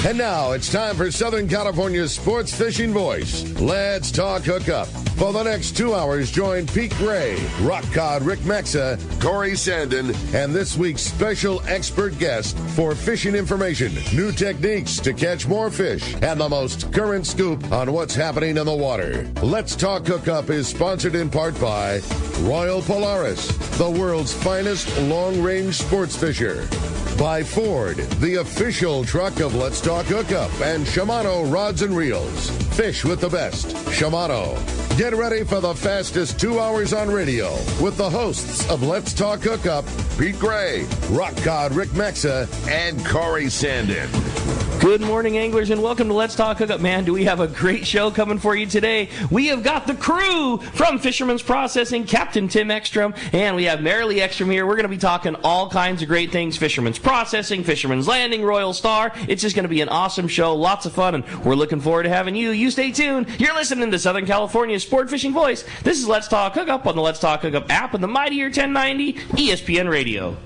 And now it's time for Southern California's sports fishing voice. Let's talk hookup. For the next 2 hours, join Pete Gray, Rock Cod Rick Mexa, Corey Sandin, and this week's special expert guest for fishing information, new techniques to catch more fish, and the most current scoop on what's happening in the water. Let's Talk Hookup is sponsored in part by Royal Polaris, the world's finest long-range sports fisher. By Ford, the official truck of Let's Talk Hookup, and Shimano Rods and Reels. Fish with the best. Shimano. Get ready for the fastest 2 hours on radio with the hosts of Let's Talk Hookup, Pete Gray, Rock Cod Rick Mexa, and Corey Sandin. Good morning, anglers, and welcome to Let's Talk Hookup. Man, do we have a great show coming for you today. We have got the crew from Fisherman's Processing, Captain Tim Ekstrom, and we have Merrilee Ekstrom here. We're going to be talking all kinds of great things, Fisherman's Processing, Fisherman's Landing, Royal Star. It's just going to be an awesome show, lots of fun, and we're looking forward to having you. You stay tuned. You're listening to Southern California's sport fishing voice. This is Let's Talk Hookup on the Let's Talk Hookup app and the mightier 1090 ESPN Radio.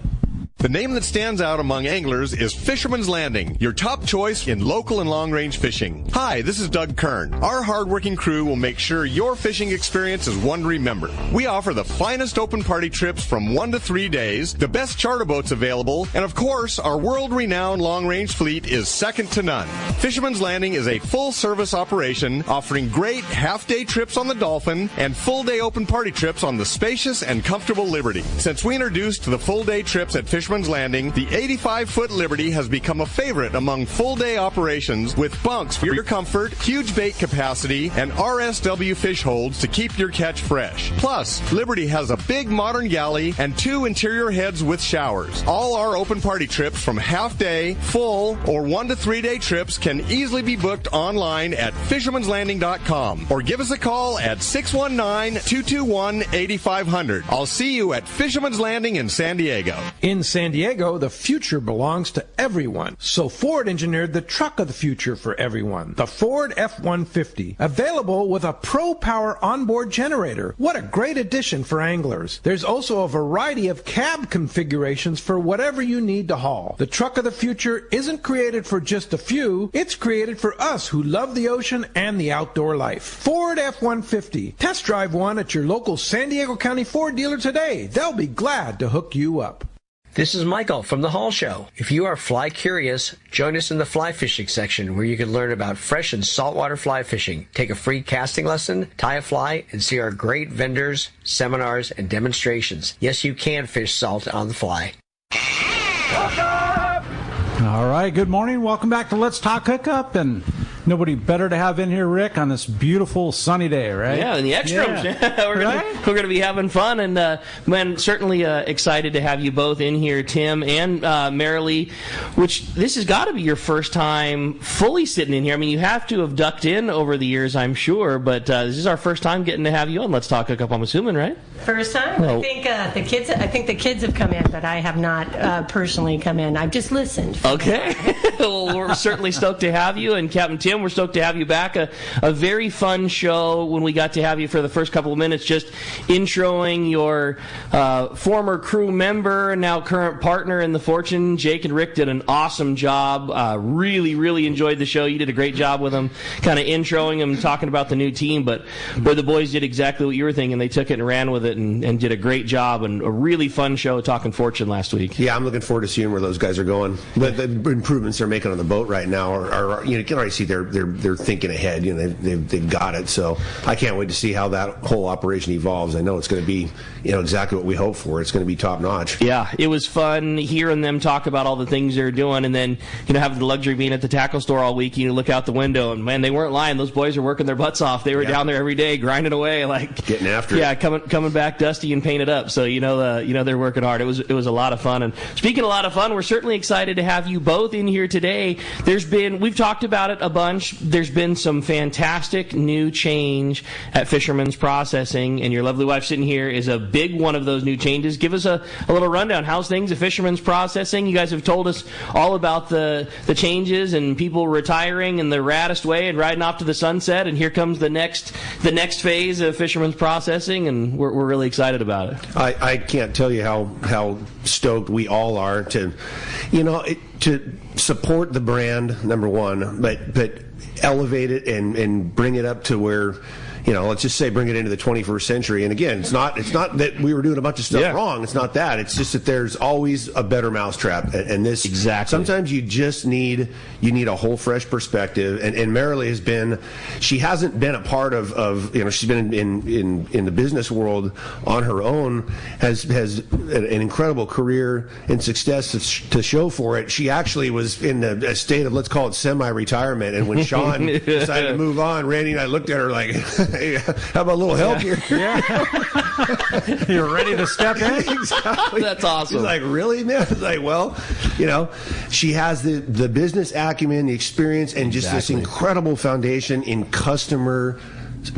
The name that stands out among anglers is Fisherman's Landing, your top choice in local and long-range fishing. Hi, this is Doug Kern. Our hard-working crew will make sure your fishing experience is one to remember. We offer the finest open party trips from 1 to 3 days, the best charter boats available, and of course, our world-renowned long-range fleet is second to none. Fisherman's Landing is a full-service operation offering great half-day trips on the Dolphin and full-day open party trips on the spacious and comfortable Liberty. Since we introduced the full-day trips at Fisherman's Landing, the 85-foot Liberty has become a favorite among full-day operations with bunks for your comfort, huge bait capacity, and RSW fish holds to keep your catch fresh. Plus, Liberty has a big modern galley and 2 interior heads with showers. All our open party trips from half-day, full, or 1 to 3 day trips can easily be booked online at fishermanslanding.com or give us a call at 619-221-8500. I'll see you at Fisherman's Landing in San Diego. In San Diego, the future belongs to everyone. So Ford engineered the truck of the future for everyone, the Ford F-150, available with a Pro Power onboard generator. What a great addition for anglers. There's also a variety of cab configurations for whatever you need to haul. The truck of the future isn't created for just a few, it's created for us who love the ocean and the outdoor life. Ford F-150. Test drive one at your local San Diego County Ford dealer today. They'll be glad to hook you up. This is Michael from the Hall Show. If you are fly curious, join us in the fly fishing section where you can learn about fresh and saltwater fly fishing. Take a free casting lesson, tie a fly, and see our great vendors, seminars, and demonstrations. Yes, you can fish salt on the fly. All right, good morning. Welcome back to Let's Talk Hookup, and nobody better to have in here, Rick, on this beautiful sunny day, right? Yeah, and the Ekstroms. Yeah. We're going to be having fun, and man, certainly excited to have you both in here, Tim and Merrilee, which this has got to be your first time fully sitting in here. I mean, you have to have ducked in over the years, I'm sure, but this is our first time getting to have you on Let's Talk Hookup, I'm assuming, right? First time? Well, I think the kids have come in, but I have not personally come in. I've just listened. Okay. Well, we're certainly stoked to have you, and Captain Tim, we're stoked to have you back. A very fun show when we got to have you for the first couple of minutes, just introing your former crew member and now current partner in the Fortune. Jake and Rick did an awesome job. Really, really enjoyed the show. You did a great job with them, kind of introing them, talking about the new team, but the boys did exactly what you were thinking. They took it and ran with it and did a great job, and a really fun show talking Fortune last week. Yeah, I'm looking forward to seeing where those guys are going. But the improvements they're making on the boat right now are you can already see they're thinking ahead. They've got it. So I can't wait to see how that whole operation evolves. I know it's going to be exactly what we hope for. It's going to be top notch. Yeah, it was fun hearing them talk about all the things they're doing, and then having the luxury of being at the tackle store all week. You look out the window, and man, they weren't lying. Those boys are working their butts off. They were down there every day grinding away, like getting after it. Yeah, coming back dusty and painted up. So they're working hard. It was a lot of fun. And speaking of a lot of fun, we're certainly excited to have you both in here today. We've talked about it a bunch. There's been some fantastic new change at Fisherman's Processing, and your lovely wife sitting here is a big one of those new changes. Give us a little rundown. How's things at Fisherman's Processing? You guys have told us all about the changes and people retiring in the raddest way and riding off to the sunset, and here comes the next phase of Fisherman's Processing, and we're really excited about it. I can't tell you how stoked we all are to to support the brand, number one, but elevate it and bring it up to where, let's just say bring it into the 21st century. And again, it's not that we were doing a bunch of stuff wrong. It's not that. It's just that there's always a better mousetrap. And this, exactly. Sometimes you just need a whole fresh perspective. And Merrilee she hasn't been a part of she's been in the business world on her own, has an incredible career and success to show for it. She actually was in a state of, let's call it semi-retirement. And when Sean decided to move on, Randy and I looked at her like, hey, how about a little help here? Yeah. You're ready to step in? Exactly. That's awesome. She's like, really, man? It's like, well, she has the business acumen, the experience, and just this incredible foundation in customer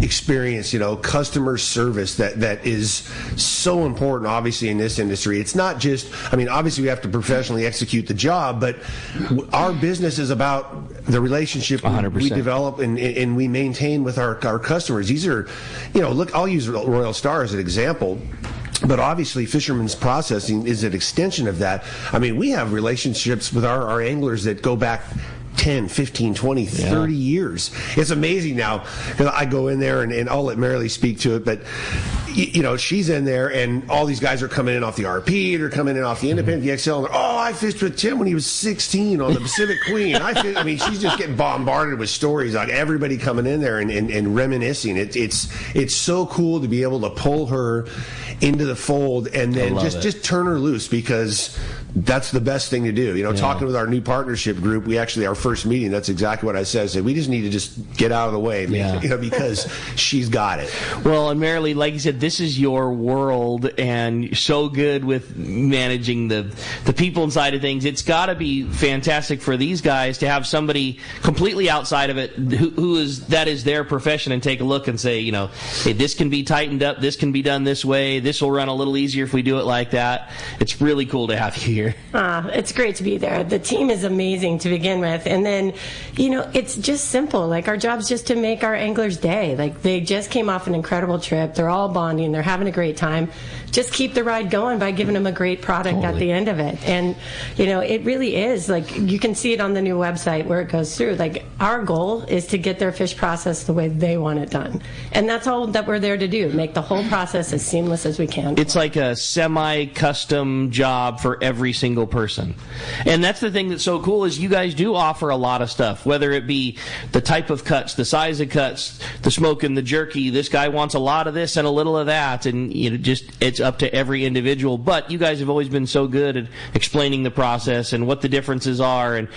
experience, customer service that is so important, obviously, in this industry. It's not just, obviously we have to professionally execute the job, but our business is about the relationship 100%. We develop and we maintain with our customers. These are, look, I'll use Royal Star as an example. But obviously, Fisherman's Processing is an extension of that. We have relationships with our anglers that go back 10, 15, 20, 30 years. It's amazing now. I go in there and I'll let Merrilee speak to it, but she's in there and all these guys are coming in off the RP, they're coming in off the Independent, the XL, and I fished with Tim when he was 16 on the Pacific Queen. She's just getting bombarded with stories on everybody coming in there and reminiscing. It's so cool to be able to pull her into the fold and then just turn her loose, because that's the best thing to do. Talking with our new partnership group, our first meeting, that's exactly what I said. I said, we just need to just get out of the way, because she's got it. Well, and Merrilee, like you said, this is your world, and so good with managing the people inside of things. It's got to be fantastic for these guys to have somebody completely outside of it that is their profession, and take a look and say, hey, this can be tightened up, this can be done this way, this will run a little easier if we do it like that. It's really cool to have you here. It's great to be there. The team is amazing to begin with, and then it's just simple. Like, our job's just to make our anglers' day. Like, they just came off an incredible trip, they're all bonding, they're having a great time. Just keep the ride going by giving them a great product at the end of it. And it really is, like, you can see it on the new website where it goes through. Like, our goal is to get their fish processed the way they want it done, and that's all that we're there to do, make the whole process as seamless as we can. It's like a semi-custom job for every single person. And that's the thing that's so cool, is you guys do offer a lot of stuff, whether it be the type of cuts, the size of cuts, the smoke and the jerky. This guy wants a lot of this and a little of that, and it's up to every individual. But you guys have always been so good at explaining the process and what the differences are, and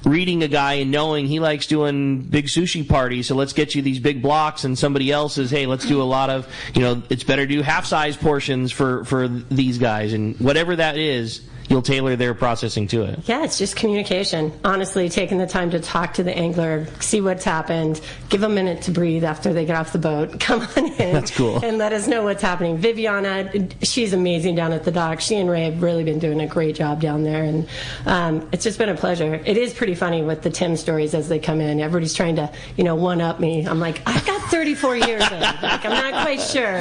reading a guy and knowing he likes doing big sushi parties, so let's get you these big blocks, and somebody else is, hey, let's do a lot of, it's better to do half-size portions for these guys, and whatever that is, you'll tailor their processing to it. Yeah, it's just communication. Honestly, taking the time to talk to the angler, see what's happened, give them a minute to breathe after they get off the boat. Come on in. That's cool. And let us know what's happening. Viviana, she's amazing down at the dock. She and Ray have really been doing a great job down there, and it's just been a pleasure. It is pretty funny with the Tim stories as they come in. Everybody's trying to, one-up me. I'm like, I've got 34 years in. Like, I'm not quite sure.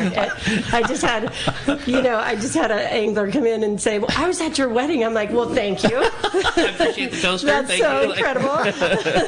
I just had an angler come in and say, well, I was at your wedding. I'm like, well, thank you. I appreciate the toaster. That's thank so you. incredible.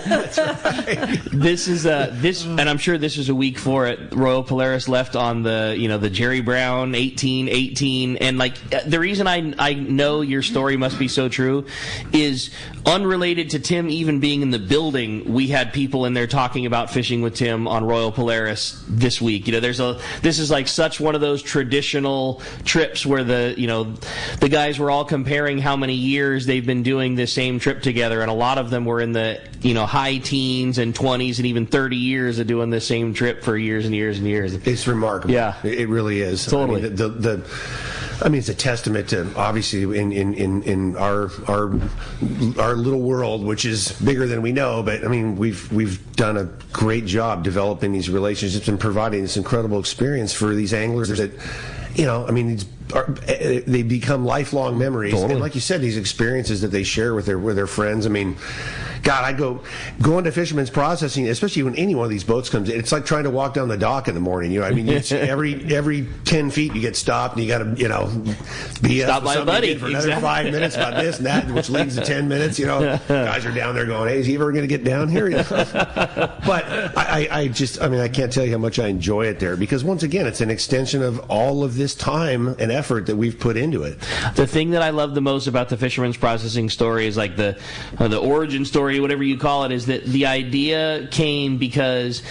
That's right. This is and I'm sure this is a week for it. Royal Polaris left on the Jerry Brown 18, and like the reason I know your story must be so true is unrelated to Tim even being in the building. We had people in there talking about fishing with Tim on Royal Polaris this week. This is like such one of those traditional trips where the guys were all comparing how many years they've been doing this same trip together, and a lot of them were in the high teens and 20s and even 30 years of doing the same trip for years and years and years. It's remarkable. Yeah, it really is. Totally. It's a testament to, obviously, in our little world, which is bigger than we know. But we've done a great job developing these relationships and providing this incredible experience for these anglers that, they become lifelong memories. Totally. And like you said, these experiences that they share with their friends. God, I go into Fisherman's Processing, especially when any one of these boats comes in. It's like trying to walk down the dock in the morning. You know, I mean, it's every 10 feet you get stopped, and you got to, BS Stop with my buddy for another 5 minutes about this and that, which leads to 10 minutes. Guys are down there going, "Hey, is he ever going to get down here?" But I can't tell you how much I enjoy it there, because once again, it's an extension of all of this time and effort that we've put into it. The thing that I love the most about the Fisherman's Processing story is like the origin story, whatever you call it, is that the idea came because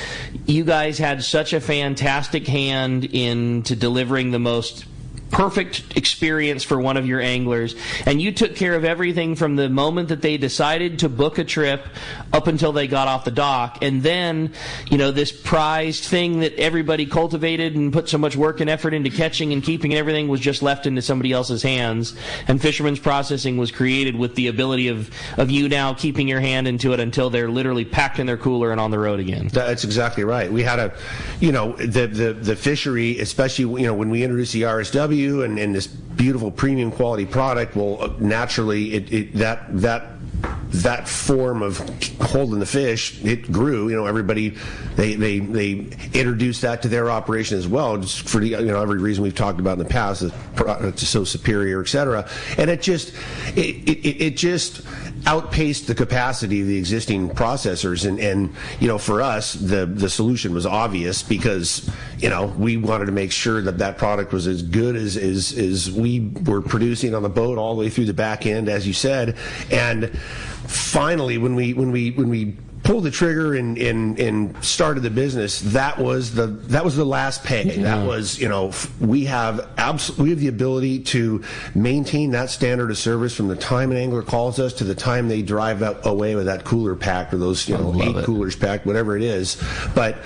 you guys had such a fantastic hand into delivering the most perfect experience for one of your anglers, and you took care of everything from the moment that they decided to book a trip up until they got off the dock. And then, this prized thing that everybody cultivated and put so much work and effort into catching and keeping and everything was just left into somebody else's hands. And Fisherman's Processing was created with the ability of you now keeping your hand into it until they're literally packed in their cooler and on the road again. That's exactly right. We had the fishery, especially when we introduced the RSW and this beautiful premium quality product, well, naturally that form of holding the fish, it grew. Everybody they introduced that to their operation as well, just for every reason we've talked about in the past. The product is so superior, etc. And it just outpaced the capacity of the existing processors, and for us the solution was obvious, because we wanted to make sure that product was as good as we were producing on the boat all the way through the back end, as you said. And finally, when we pulled the trigger and started the business, that was the last peg. Mm-hmm. That was, we have the ability to maintain that standard of service from the time an angler calls us to the time they drive away with that cooler packed, or those 8 coolers packed, whatever it is. But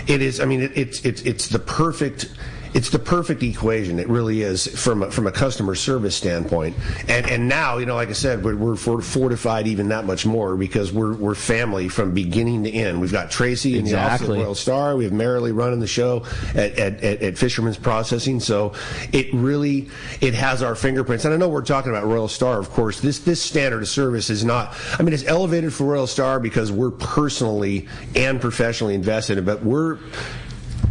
it is, it's the perfect. It's the perfect equation. It really is, from a customer service standpoint. And now, like I said, we're fortified even that much more, because we're family from beginning to end. We've got Tracy in the office at Royal Star. We have Merrilee running the show at Fisherman's Processing. So it has our fingerprints. And I know we're talking about Royal Star, of course. This standard of service is not, it's elevated for Royal Star because we're personally and professionally invested in it, but we're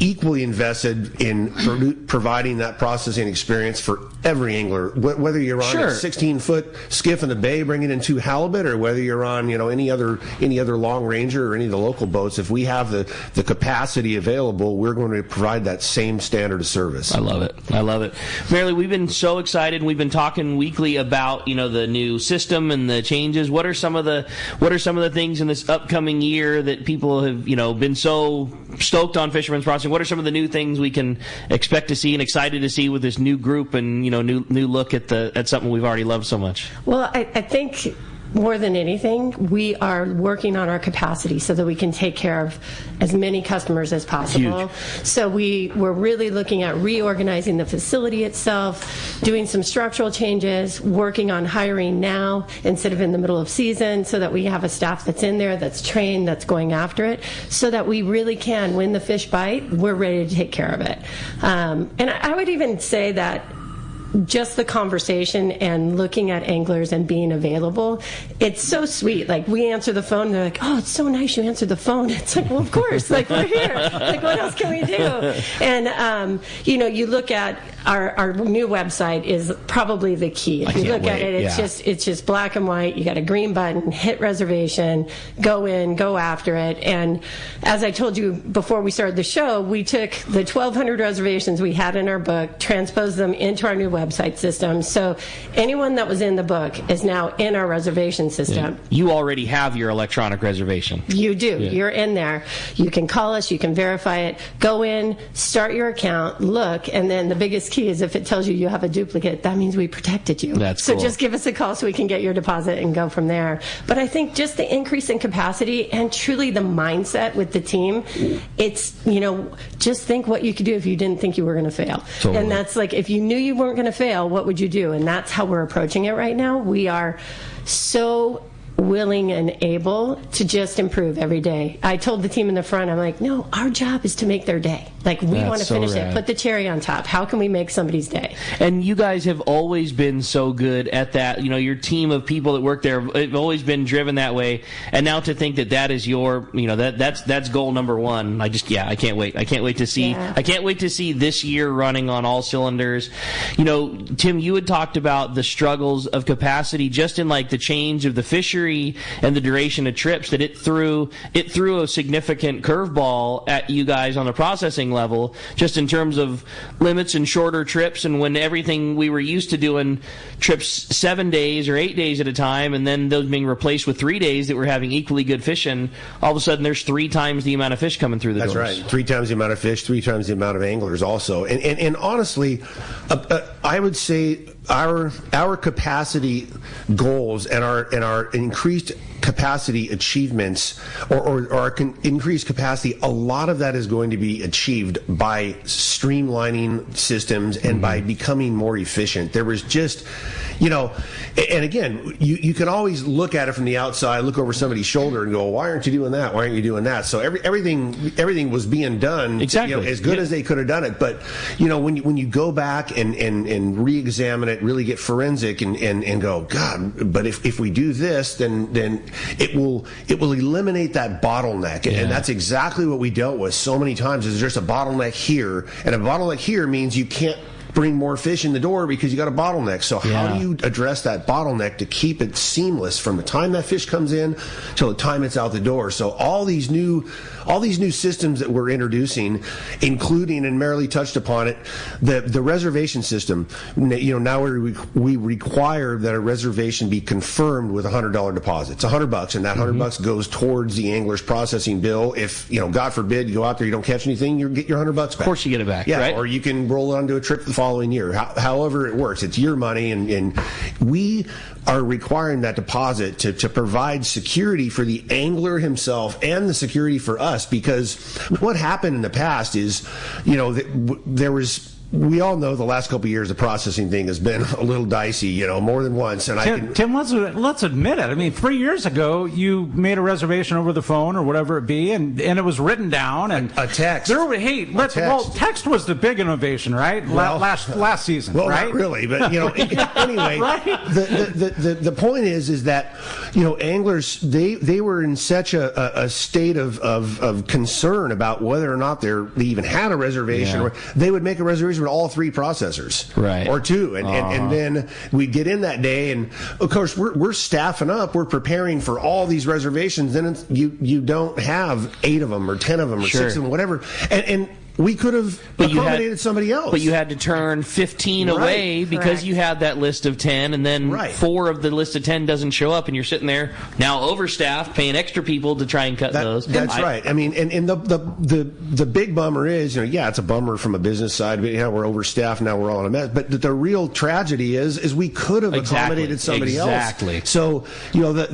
equally invested in providing that processing experience for every angler, whether you're on a 16-foot skiff in the bay bringing in 2 halibut, or whether you're on any other long ranger or any of the local boats. If we have the capacity available, we're going to provide that same standard of service. I love it. Merrilee, we've been so excited. We've been talking weekly about the new system and the changes. What are some of the things in this upcoming year that people have been so stoked on Fisherman's Processing? What are some of the new things we can expect to see and excited to see with this new group and new look at something we've already loved so much? Well, I think more than anything, we are working on our capacity so that we can take care of as many customers as possible. Huge. So we're really looking at reorganizing the facility itself, doing some structural changes, working on hiring now instead of in the middle of season, so that we have a staff that's in there, that's trained, that's going after it, so that we really can, when the fish bite, we're ready to take care of it. And I would even say that just the conversation and looking at anglers and being available, it's so sweet. Like, we answer the phone, and they're like, "Oh, it's so nice you answered the phone." It's like, well, of course, like, we're here. Like, what else can we do? And you look at our new website is probably the key. If you look at it, it's just black and white. You got a green button, hit reservation, go in, go after it. And as I told you before we started the show, we took the 1,200 reservations we had in our book, transposed them into our new website system. So anyone that was in the book is now in our reservation system. Yeah. You already have your electronic reservation. You do. Yeah. You're in there. You can call us. You can verify it. Go in, start your account, look, and then the biggest key is if it tells you have a duplicate, that means we protected you. That's cool. So just give us a call so we can get your deposit and go from there. But I think just the increase in capacity and truly the mindset with the team, it's, just think what you could do if you didn't think you were going to fail. Totally. And that's like, if you knew you weren't going to fail, what would you do? And that's how we're approaching it right now. We are so willing and able to just improve every day. I told the team in the front, I'm like, no, our job is to make their day. Like, we want to finish rad. it, put the cherry on top. How can we make somebody's day? And you guys have always been so good at that. You know, your team of people that work there have always been driven that way. And now to think that is your, you know, that's goal number one. I can't wait. I can't wait to see. Yeah. I can't wait to see this year running on all cylinders. You know, Tim, you had talked about the struggles of capacity just in like the change of the fishery and the duration of trips, that it threw a significant curveball at you guys on the processing level, just in terms of limits and shorter trips, and when everything we were used to doing trips 7 days or 8 days at a time, and then those being replaced with 3 days that were having equally good fishing, all of a sudden there's 3 times the amount of fish coming through the doors. That's right. 3 times the amount of fish, 3 times the amount of anglers also. And honestly, I would say our capacity goals and our increased capacity achievements or our increased capacity, a lot of that is going to be achieved by streamlining systems and by becoming more efficient. There was just, you know, and again, you can always look at it from the outside, look over somebody's shoulder and go, why aren't you doing that? Why aren't you doing that? So everything was being done, exactly, you know, as good as they could have done it. But, you know, when you go back and re-examine it, really get forensic and go, God, but if we do this, then it will eliminate that bottleneck. And that's exactly what we dealt with so many times, is there's a bottleneck here, and a bottleneck here means you can't bring more fish in the door because you got a bottleneck. So how do you address that bottleneck to keep it seamless from the time that fish comes in till the time it's out the door? So all these new systems that we're introducing, including, and Merrilee touched upon it, the reservation system. You know, now we require that a reservation be confirmed with a $100 deposit. It's $100, and that $100 goes towards the angler's processing bill. If, you know, God forbid, you go out there, you don't catch anything, you get your $100 back. Of course, you get it back. Yeah, right? Or you can roll it onto a trip the following year. However it works, it's your money, and we are requiring that deposit to provide security for the angler himself and the security for us, because what happened in the past is, you know, there was, we all know the last couple of years the processing thing has been a little dicey, you know, more than once. And Tim, let's admit it. I mean, 3 years ago, you made a reservation over the phone or whatever it be, and it was written down, and a text. Text was the big innovation, right? Well, last season, well, right? Not really, but you know, anyway, right? the point is that, you know, anglers they were in such a state of concern about whether or not they even had a reservation, or they would make a reservation with all 3 processors, right, or 2, and then we'd get in that day, and of course we're staffing up, we're preparing for all these reservations. Then you don't have 8 of them or 10 of them or 6 of them, whatever, and we could have accommodated somebody else. But you had to turn 15 away because you had that list of 10, and then 4 of the list of 10 doesn't show up, and you're sitting there now overstaffed, paying extra people to try and cut those. That's right. I mean, and the big bummer is, you know, it's a bummer from a business side, but we're overstaffed, now we're all in a mess. But the real tragedy is we could have accommodated somebody else. Exactly. So, you know,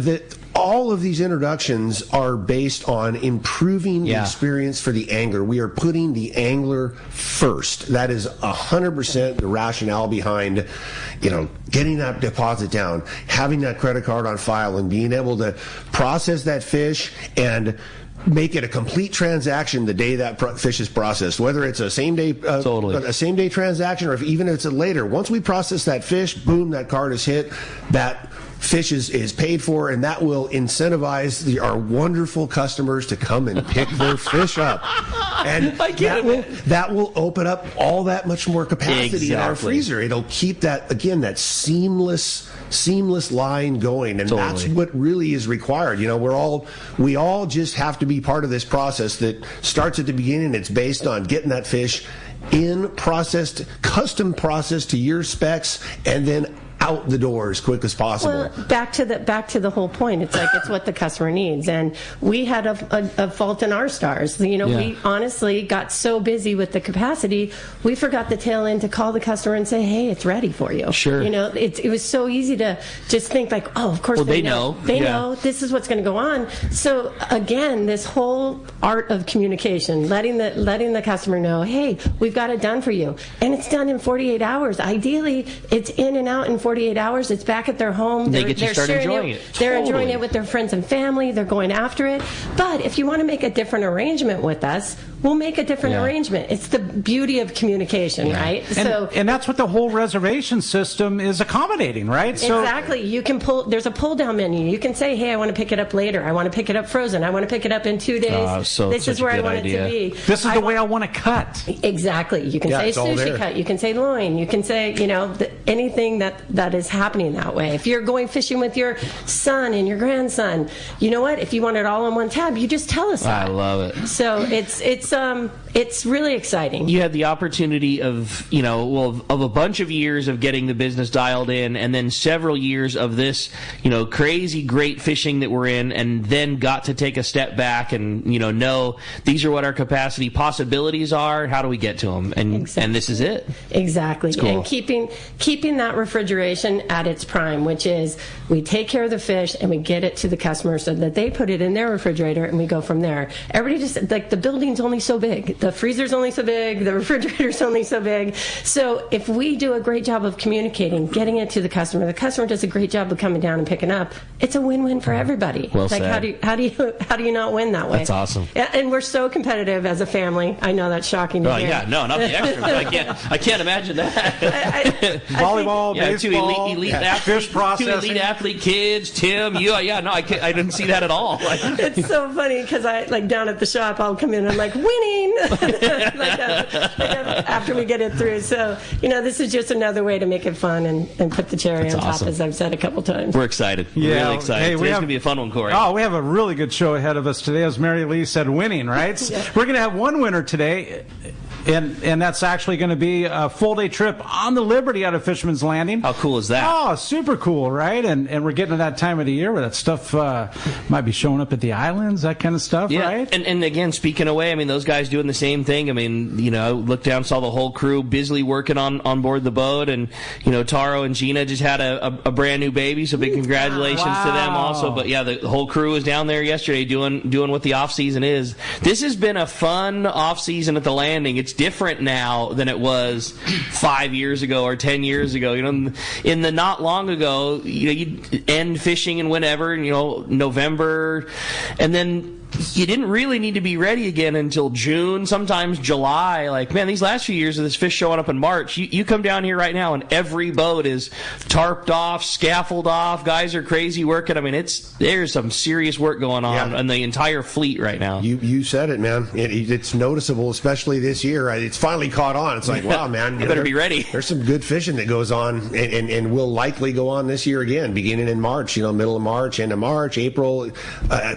all of these introductions are based on improving the experience for the angler. We are putting the angler first. That is 100% the rationale behind, you know, getting that deposit down, having that credit card on file, and being able to process that fish and make it a complete transaction the day that fish is processed, whether it's a same day transaction, or if even if it's a later. Once we process that fish, boom, that card is hit, that fish is paid for, and that will incentivize our wonderful customers to come and pick their fish up. And that will open up all that much more capacity in our freezer. It'll keep that, again, that seamless line going, and that's what really is required. You know, we all just have to be part of this process that starts at the beginning. It's based on getting that fish custom processed to your specs, and then out the door as quick as possible. Well, back to the whole point. It's like, it's what the customer needs, and we had a fault in our stars. You know, we honestly got so busy with the capacity, we forgot the tail end to call the customer and say, "Hey, it's ready for you." Sure. You know, it was so easy to just think like, "Oh, of course they know. They know this is what's going to go on." So again, this whole art of communication, letting the customer know, "Hey, we've got it done for you," and it's done in 48 hours. Ideally, it's in and out in 48 48 hours, it's back at their home. They get to start enjoying it. They're Totally. enjoying it with their friends and family. They're going after it. But if you want to make a different arrangement with us, we'll make a different arrangement. It's the beauty of communication, right? And that's what the whole reservation system is accommodating, right? Exactly. You can there's a pull-down menu. You can say, hey, I want to pick it up later. I want to pick it up frozen. I want to pick it up in 2 days. This is where I want it to be. This is the way I want to cut. Exactly. You can say sushi cut. You can say loin. You can say, anything that is happening that way. If you're going fishing with your son and your grandson, you know what? If you want it all on one tab, you just tell us that. I love it. So it's really exciting. You had the opportunity of a bunch of years of getting the business dialed in, and then several years of this, crazy great fishing that we're in, and then got to take a step back and know these are what our capacity possibilities are. How do we get to them? And this is it. Exactly. Cool. And keeping that refrigeration at its prime, which is we take care of the fish and we get it to the customer so that they put it in their refrigerator and we go from there. Everybody just the building's only so big, the freezer's only so big, the refrigerator's only so big. So if we do a great job of communicating, getting it to the customer does a great job of coming down and picking up. It's a win-win for everybody. Well said. How do you not win that way? That's awesome. And we're so competitive as a family. I know that's shocking to hear. Yeah, no, not the extra. I can't imagine that. Volleyball, baseball, fish processing, 2 elite athlete kids. Tim, I didn't see that at all. It's so funny because down at the shop, I'll come in and I'm like winning after we get it through. So this is just another way to make it fun and put the cherry on top, as I've said a couple times. We're excited. Yeah, really excited. Hey, Today's going to be a fun one, Corey. Oh, we have a really good show ahead of us today, as Merrilee said, winning, right? Yeah. We're going to have one winner today. And that's actually going to be a full-day trip on the Liberty out of Fisherman's Landing. How cool is that? Oh, super cool, right? And we're getting to that time of the year where that stuff might be showing up at the islands, that kind of stuff, right? And again, speaking away, those guys doing the same thing. Looked down, saw the whole crew busily working on board the boat, and Taro and Gina just had a brand new baby, so big congratulations to them also. But yeah, the whole crew was down there yesterday doing what the off season is. This has been a fun off season at the landing. It's different now than it was 5 years ago or 10 years ago. In the not long ago, you'd end fishing in whenever, November, and then you didn't really need to be ready again until June, sometimes July. These last few years of this fish showing up in March, you come down here right now and every boat is tarped off, scaffold off, guys are crazy working. There's some serious work going on in the entire fleet right now. You said it, man. It's noticeable, especially this year. It's finally caught on. It's like, wow, man. You better be ready. There's some good fishing that goes on and will likely go on this year again, beginning in March, middle of March, end of March, April,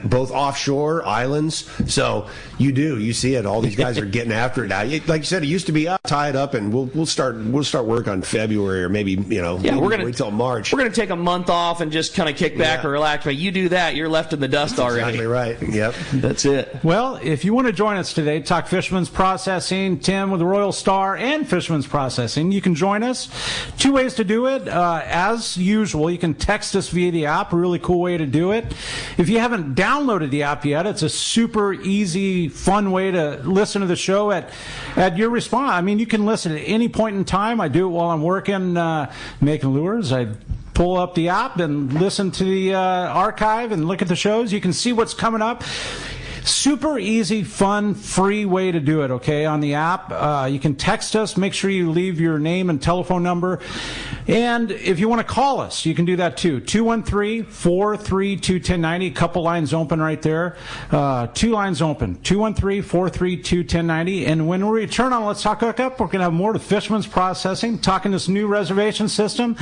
both offshore, islands. So you see it. All these guys are getting after it now. Like you said, it used to be tied up, and we'll start work on February or maybe we're gonna wait till March. We're gonna take a month off and just kind of kick back or relax. But you do that, you're left in the dust already. Exactly right. Yep. That's it. Well, if you want to join us today, talk Fisherman's Processing, Tim with the Royal Star and Fisherman's Processing, you can join us. 2 ways to do it. As usual, you can text us via the app. A really cool way to do it. If you haven't downloaded the app yet, it's a super easy, fun way to listen to the show at your response. You can listen at any point in time. I do it while I'm working, making lures. I pull up the app and listen to the archive and look at the shows. You can see what's coming up. Super easy, fun, free way to do it, okay, on the app. You can text us. Make sure you leave your name and telephone number. And if you want to call us, you can do that too. 213-432-1090. A couple lines open right there. 2 lines open. 213-432-1090. And when we return on Let's Talk Hookup, we're going to have more to Fisherman's Processing, talking this new reservation system.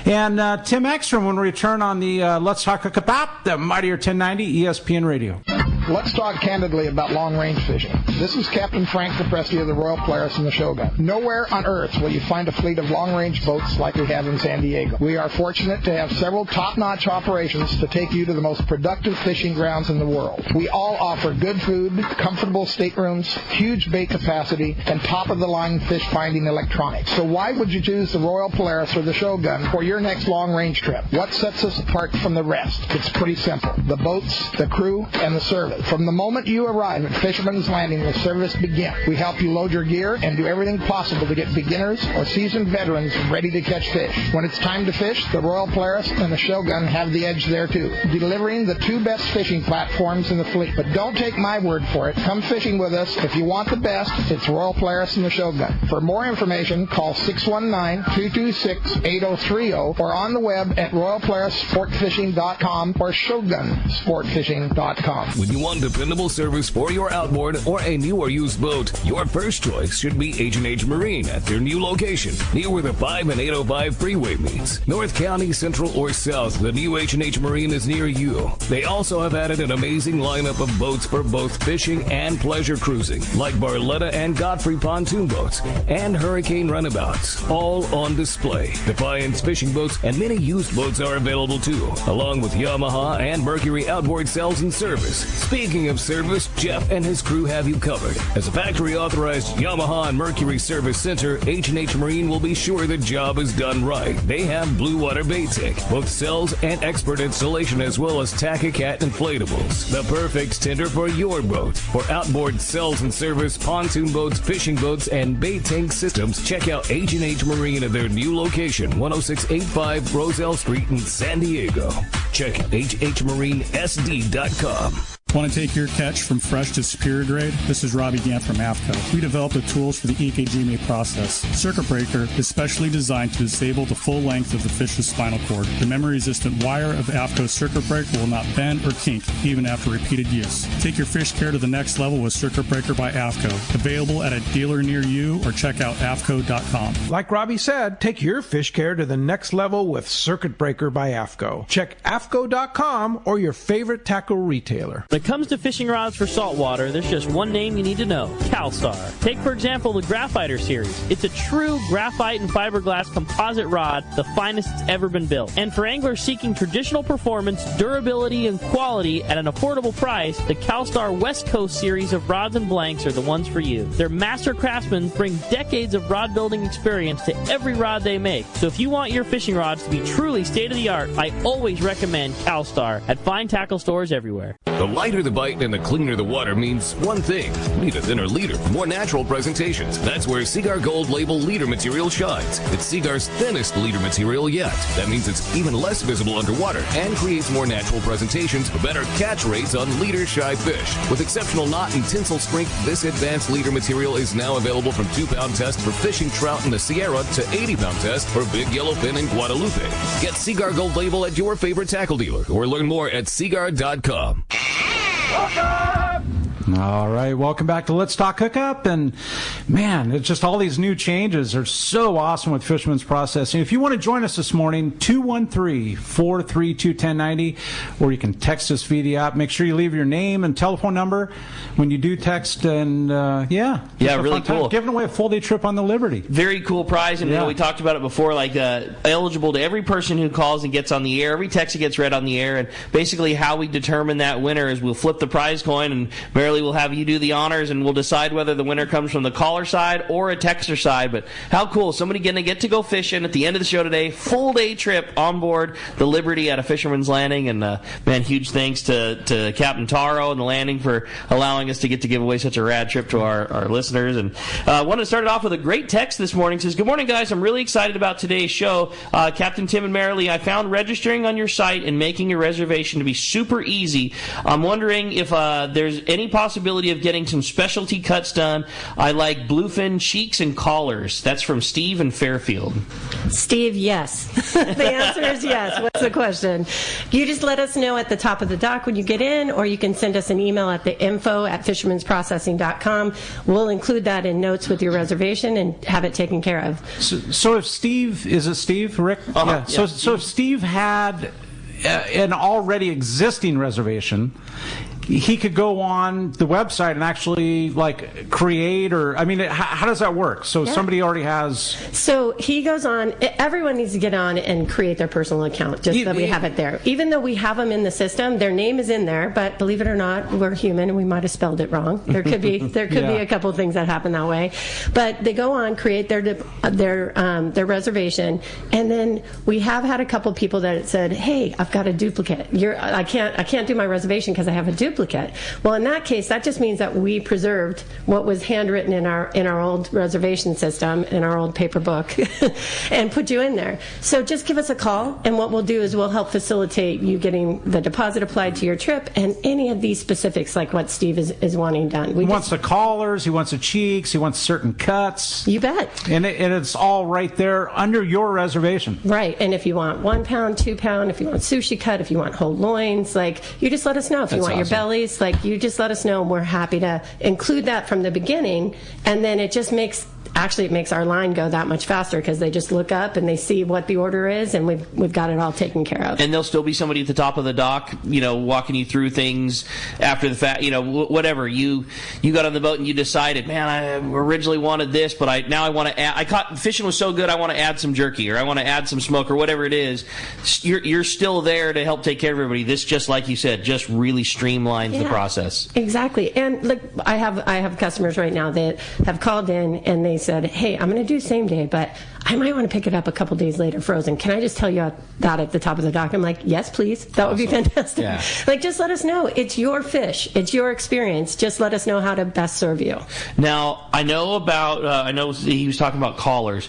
And Tim Ekstrom when we return on the Let's Talk Hookup app, the Mightier 1090 ESPN Radio. Let's talk candidly about long-range fishing. This is Captain Frank Capresti of the Royal Polaris and the Shogun. Nowhere on Earth will you find a fleet of long-range boats like we have in San Diego. We are fortunate to have several top-notch operations to take you to the most productive fishing grounds in the world. We all offer good food, comfortable staterooms, huge bait capacity, and top-of-the-line fish-finding electronics. So why would you choose the Royal Polaris or the Shogun for your next long-range trip? What sets us apart from the rest? It's pretty simple. The boats, the crew, and the service. early. From the moment you arrive at Fisherman's Landing, the service begins. We help you load your gear and do everything possible to get beginners or seasoned veterans ready to catch fish. When it's time to fish, the Royal Polaris and the Shogun have the edge there too, delivering the two best fishing platforms in the fleet. But don't take my word for it. Come fishing with us. If you want the best, it's Royal Polaris and the Shogun. For more information, call 619-226-8030 or on the web at royalpolarissportfishing.com or shogunsportfishing.com. When you want dependable service for your outboard or a new or used boat, your first choice should be H&H Marine at their new location, near where the 5 and 805 freeway meets. North County, Central, or South, the new H&H Marine is near you. They also have added an amazing lineup of boats for both fishing and pleasure cruising, like Barletta and Godfrey pontoon boats and Hurricane runabouts, all on display. Defiance fishing boats and many used boats are available too, along with Yamaha and Mercury outboard sales and service. Speaking of service, Jeff and his crew have you covered. As a factory-authorized Yamaha and Mercury service center, H&H Marine will be sure the job is done right. They have Blue Water Bait Tank, both cells and expert installation, as well as Tack-A-Cat inflatables. The perfect tender for your boat. For outboard sales and service, pontoon boats, fishing boats, and bait tank systems, check out H&H Marine at their new location, 10685 Roselle Street in San Diego. Check hhmarinesd.com. Want to take your catch from fresh to superior grade? This is Robbie Gant from AFCO. We developed the tools for the EKGMA process. Circuit Breaker is specially designed to disable the full length of the fish's spinal cord. The memory-resistant wire of AFCO's Circuit Breaker will not bend or kink even after repeated use. Take your fish care to the next level with Circuit Breaker by AFCO. Available at a dealer near you or check out AFCO.com. Like Robbie said, take your fish care to the next level with Circuit Breaker by AFCO. Check AFCO.com or your favorite tackle retailer. When it comes to fishing rods for saltwater, there's just one name you need to know: CalStar. Take, for example, the Graphiter series. It's a true graphite and fiberglass composite rod, the finest it's ever been built. And for anglers seeking traditional performance, durability, and quality at an affordable price, the CalStar West Coast series of rods and blanks are the ones for you. Their master craftsmen bring decades of rod building experience to every rod they make. So if you want your fishing rods to be truly state-of-the-art, I always recommend CalStar at fine tackle stores everywhere. The lighter the bite and the cleaner the water means one thing: need a thinner leader for more natural presentations. That's where Seaguar Gold Label leader material shines. It's Seaguar's thinnest leader material yet. That means it's even less visible underwater and creates more natural presentations for better catch rates on leader-shy fish. With exceptional knot and tensile strength, this advanced leader material is now available from 2-pound test for fishing trout in the Sierra to 80-pound test for big yellowfin in Guadalupe. Get Seaguar Gold Label at your favorite tackle dealer or learn more at Seaguar.com. All right, welcome back to Let's Talk Hookup. And man, it's just all these new changes are so awesome with Fisherman's Processing. If you want to join us this morning, 213-432-1090, or you can text us via the app. Make sure you leave your name and telephone number when you do text. And really cool. Giving away a full-day trip on the Liberty. Very cool prize. And you know, we talked about it before, like eligible to every person who calls and gets on the air. Every text that gets read on the air. And basically how we determine that winner is we'll flip the prize coin, and Merrilee will have you do the honors, and we'll decide whether the winner comes from the caller side or a texter side. But how cool. Somebody going to get to go fishing at the end of the show today. Full day trip on board the Liberty at a Fisherman's Landing. And man, huge thanks to Captain Taro and the Landing for allowing us to get to give away such a rad trip to our listeners. And I want to start it off with a great text this morning. It says, good morning, guys. I'm really excited about today's show. Captain Tim and Merrilee, I found registering on your site and making a reservation to be super easy. I'm wondering if there's any possibility of getting some specialty cuts done. I like bluefin cheeks and collars. That's from Steve in Fairfield. Steve, yes. The answer is yes. What's the question? You just let us know at the top of the dock when you get in, or you can send us an email at the info@fishermansprocessing.com. We'll include that in notes with your reservation and have it taken care of. So if Steve, is it Steve, Rick? Yeah. So if Steve had an already existing reservation, he could go on the website and actually like create, or I mean, how does that work? So somebody already has. So he goes on. Everyone needs to get on and create their personal account, just that we have it there. Even though we have them in the system, their name is in there. But believe it or not, we're human and we might have spelled it wrong. There could be be a couple of things that happen that way. But they go on, create their reservation, and then we have had a couple of people that said, "Hey, I've got a duplicate. I can't do my reservation because I have a duplicate." duplicate. Well, in that case, that just means that we preserved what was handwritten in our old reservation system, in our old paper book, and put you in there. So just give us a call, and what we'll do is we'll help facilitate you getting the deposit applied to your trip and any of these specifics like what Steve is wanting done. He wants the collars, he wants the cheeks, he wants certain cuts. You bet. And it's all right there under your reservation. Right. And if you want 1 pound, 2 pound, if you want sushi cut, if you want whole loins, like, you just let us know. If you want your bellies, like, you just let us know, and we're happy to include that from the beginning. And then it just makes our line go that much faster because they just look up and they see what the order is, and we've got it all taken care of. And there'll still be somebody at the top of the dock, walking you through things after the fact, whatever. You got on the boat and you decided, man, I originally wanted this, but I want to add, fishing was so good, I want to add some jerky, or I want to add some smoke, or whatever it is. You're still there to help take care of everybody. This, just like you said, just really streamlines the process. Exactly. And look, I have customers right now that have called in and they said, hey, I'm going to do same day, but I might want to pick it up a couple days later frozen. Can I just tell you that at the top of the dock? I'm like, yes, please. That would be fantastic. Yeah. Like, just let us know. It's your fish. It's your experience. Just let us know how to best serve you. Now, I know he was talking about collars.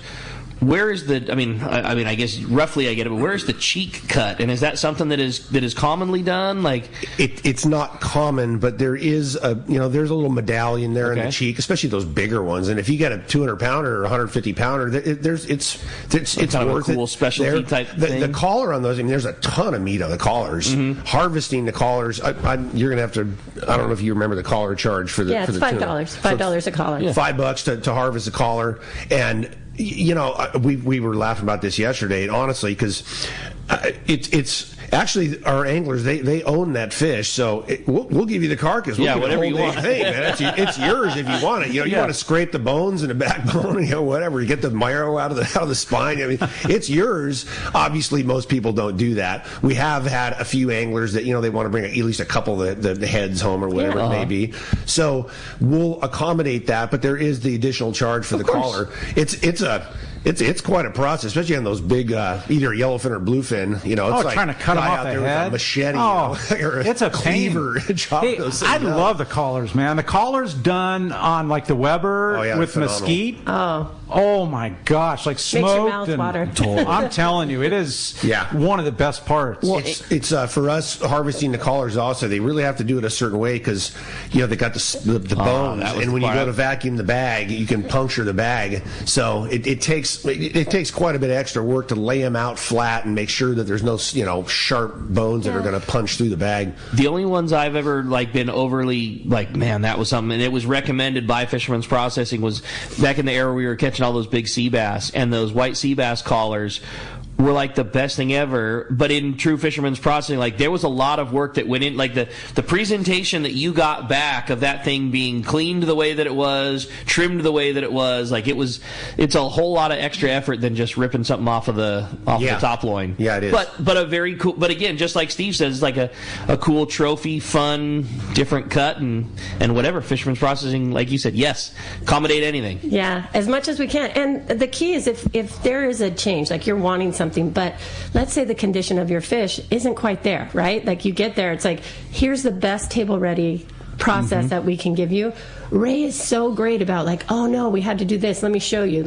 Where is I guess roughly I get it, but where is the cheek cut? And is that something that is commonly done? Like, it's not common, but there is there's a little medallion there in the cheek, especially those bigger ones. And if you get a 200 pounder or 150 pounder, it's kind worth of a cool it. specialty type thing. The collar on those, there's a ton of meat on the collars. Mm-hmm. Harvesting the collars, you're gonna have to. I don't know if you remember the collar charge for the. Yeah, it's $5. $5 a collar. Yeah. $5 to harvest a collar. And we were laughing about this yesterday, honestly, because it's actually our anglers, they own that fish, so we'll give you the carcass. We'll whatever you want. Hey, man, it's yours if you want it. You want to scrape the bones and the backbone, whatever. You get the marrow out of the spine. It's yours. Obviously, most people don't do that. We have had a few anglers that they want to bring at least a couple of the heads home or whatever it may be. So we'll accommodate that, but there is the additional charge for the collar. It's quite a process, especially on those big either yellowfin or bluefin. It's like trying to cut them off the head. With a machete, or it's a cleaver. Hey, I love the collars, man. The collars done on like the Weber with mesquite. Oh my gosh, like smoked. Makes your mouth water. I'm telling you, it is one of the best parts. Well, it's for us harvesting the collars. Also, they really have to do it a certain way because they got the bones, and when you go to vacuum the bag, you can puncture the bag. So it takes quite a bit of extra work to lay them out flat and make sure that there's no sharp bones that are going to punch through the bag. The only ones I've ever been overly man, that was something, and it was recommended by Fisherman's Processing, was back in the era we were catching all those big sea bass, and those white sea bass collars were like the best thing ever. But in true Fisherman's Processing, there was a lot of work that went in, the presentation that you got back of that thing being cleaned the way that it was, trimmed the way that it was, it's a whole lot of extra effort than just ripping something off the top loin. Yeah, it is. But a very cool, but again, just like Steve says, it's like a cool trophy, fun, different cut, and whatever. Fisherman's Processing, like you said, yes, accommodate anything. Yeah, as much as we can. And the key is if there is a change, like you're wanting something, but let's say the condition of your fish isn't quite there, right? Like, you get there, it's like, here's the best table ready process that we can give you. Ray is so great about oh no, we had to do this, let me show you.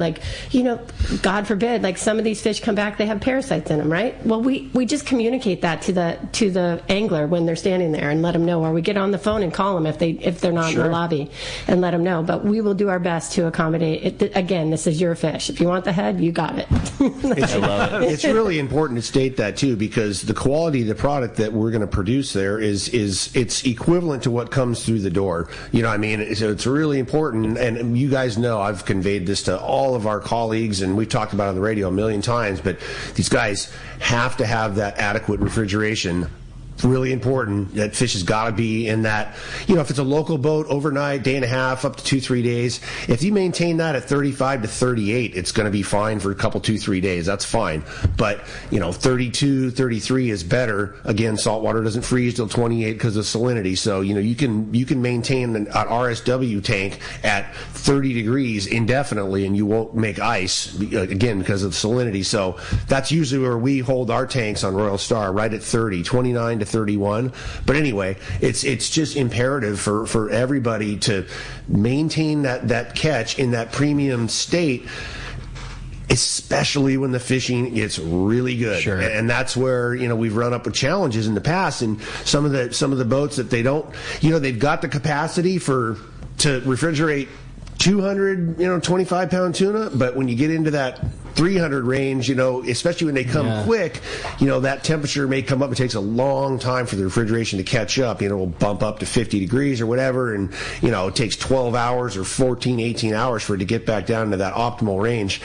God forbid, some of these fish come back, they have parasites in them, right? Well, we just communicate that to the angler when they're standing there and let them know, or we get on the phone and call them if they're not in the lobby and let them know. But we will do our best to accommodate it. Again, this is your fish. If you want the head, you got it. I love it. It's really important to state that too, because the quality of the product that we're going to produce there is it's equivalent to what comes through the door. So it's really important, and you guys know I've conveyed this to all of our colleagues, and we've talked about it on the radio a million times, but these guys have to have that adequate refrigeration. It's really important. That fish has got to be in that, if it's a local boat, overnight, day and a half, up to 2-3 days. If you maintain that at 35 to 38, it's going to be fine for a couple, 2-3 days. That's fine. But, 32, 33 is better. Again, saltwater doesn't freeze till 28 because of salinity. So, you can maintain an RSW tank at 30 degrees indefinitely, and you won't make ice, again, because of salinity. So that's usually where we hold our tanks on Royal Star, right at 30, 29 to to 31. But anyway, it's just imperative for everybody to maintain that catch in that premium state, especially when the fishing gets really good. Sure. And that's where, we've run up with challenges in the past, and some of the boats that they don't, they've got the capacity to refrigerate 200, 25-pound tuna, but when you get into that 300 range, especially when they come quick, that temperature may come up. It takes a long time for the refrigeration to catch up. It'll bump up to 50 degrees or whatever, and, it takes 12 hours or 14, 18 hours for it to get back down to that optimal range.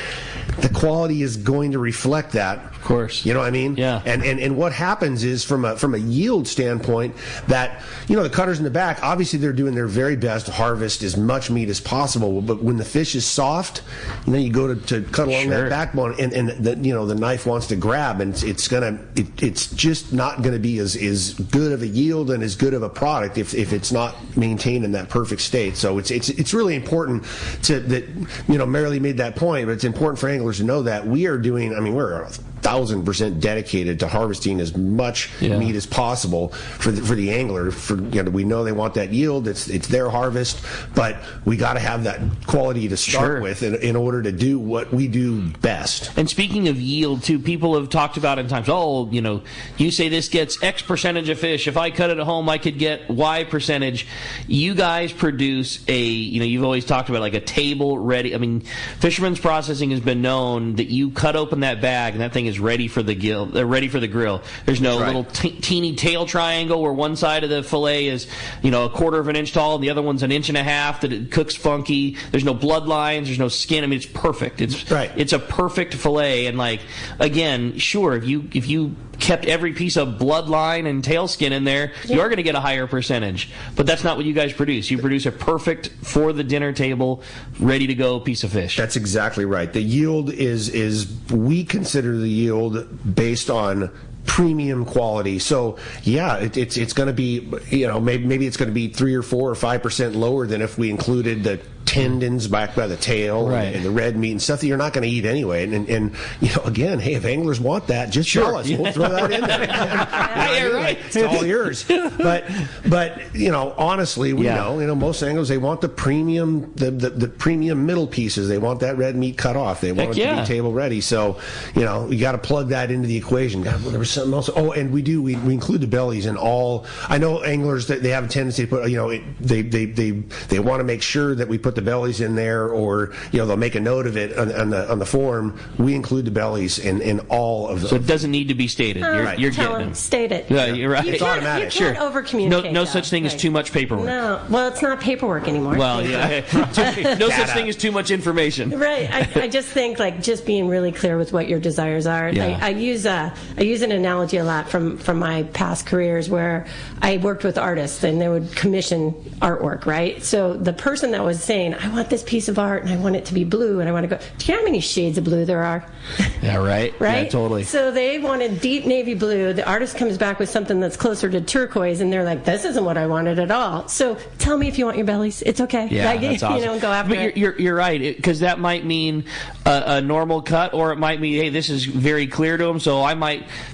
The quality is going to reflect that. Of course. You know what I mean? Yeah. And what happens is, from a yield standpoint, that, the cutters in the back, obviously they're doing their very best to harvest as much meat as possible, but when the fish is soft, you go to cut along that backbone, and the knife wants to grab, and it's just not going to be as good of a yield and as good of a product if it's not maintained in that perfect state. So it's really important that Merrilee made that point, but it's important for anglers to know that we're 1,000% dedicated to harvesting as much meat as possible for the angler. We know they want that yield. It's their harvest, but we got to have that quality to start with in order to do what we do best. And speaking of yield, too, people have talked about it in times. You say this gets X percentage of fish. If I cut it at home, I could get Y percentage. You guys produce you've always talked about like a table ready. I mean, Fisherman's Processing has been known that you cut open that bag and that thing is ready for the grill. There's no little teeny tail triangle where one side of the fillet is, a quarter of an inch tall and the other one's an inch and a half, that it cooks funky. There's no bloodlines. There's no skin. I mean, it's perfect. It's a perfect fillet. And again, sure, if you kept every piece of bloodline and tail skin in there, you're going to get a higher percentage. But that's not what you guys produce. You produce a perfect, for the dinner table, ready to go piece of fish. That's exactly right. The yield is we consider the yield based on premium quality. So it's going to be, maybe it's going to be 3 or 4 or 5% lower than if we included the tendons back by the tail and the red meat and stuff that you're not going to eat anyway. And again, hey, if anglers want that, just tell us. We'll throw that in there. It's all yours. But honestly, we know, most anglers, they want the premium, the premium middle pieces. They want that red meat cut off. They want it to be table ready. So, you got to plug that into the equation. God, there was something else. Oh, and we include the bellies in all. I know anglers that they have a tendency to put, they want to make sure that we put the bellies in there, or they'll make a note of it on the form. We include the bellies in all of them. So it doesn't need to be stated. You're tell getting them. them. State it. Yeah, you're right. It's automatic. You can't over-communicate. No such thing as too much paperwork. No. Well, it's not paperwork anymore. Well, yeah. No such thing as too much information. Right. I just think just being really clear with what your desires are. Yeah. I use an analogy a lot from my past careers where I worked with artists and they would commission artwork, right? So the person that was saying, I want this piece of art and I want it to be blue and I want to go, do you know how many shades of blue there are? Yeah, right. Right? Yeah, totally. So they wanted deep navy blue. The artist comes back with something that's closer to turquoise and they're like, this isn't what I wanted at all. So tell me if you want your bellies. It's okay. Yeah, that's awesome. Go after it. But you're right, because that might mean a normal cut, or it might mean, hey, this is very clear to them, so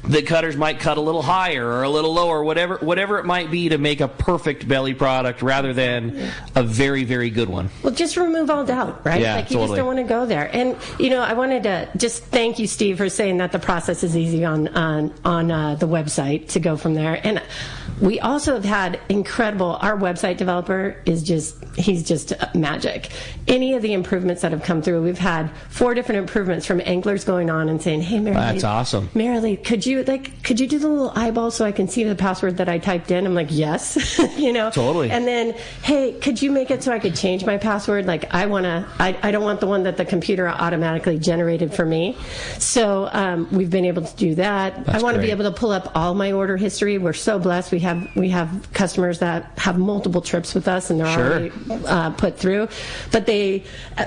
the cutters might cut a little higher or a little lower, whatever it might be, to make a perfect belly product rather than a very, very good one. Well, just remove all doubt, right? Yeah, you just don't want to go there. And I wanted to just thank you, Steve, for saying that the process is easy on the website to go from there. And we also have had incredible. Our website developer he's just magic. Any of the improvements that have come through, we've had 4 different improvements from anglers going on and saying, "Hey, Merrilee, that's awesome. Merrilee, could you do the little eyeball so I can see the password that I typed in?" I'm like, "Yes," Totally. And then, "Hey, could you make it so I could change my password? Like, I don't want the one that the computer automatically generated for me." So we've been able to do that. That's I want to be great. able to pull up all my order history. We're so blessed. We have customers that have multiple trips with us, and they're already put through. But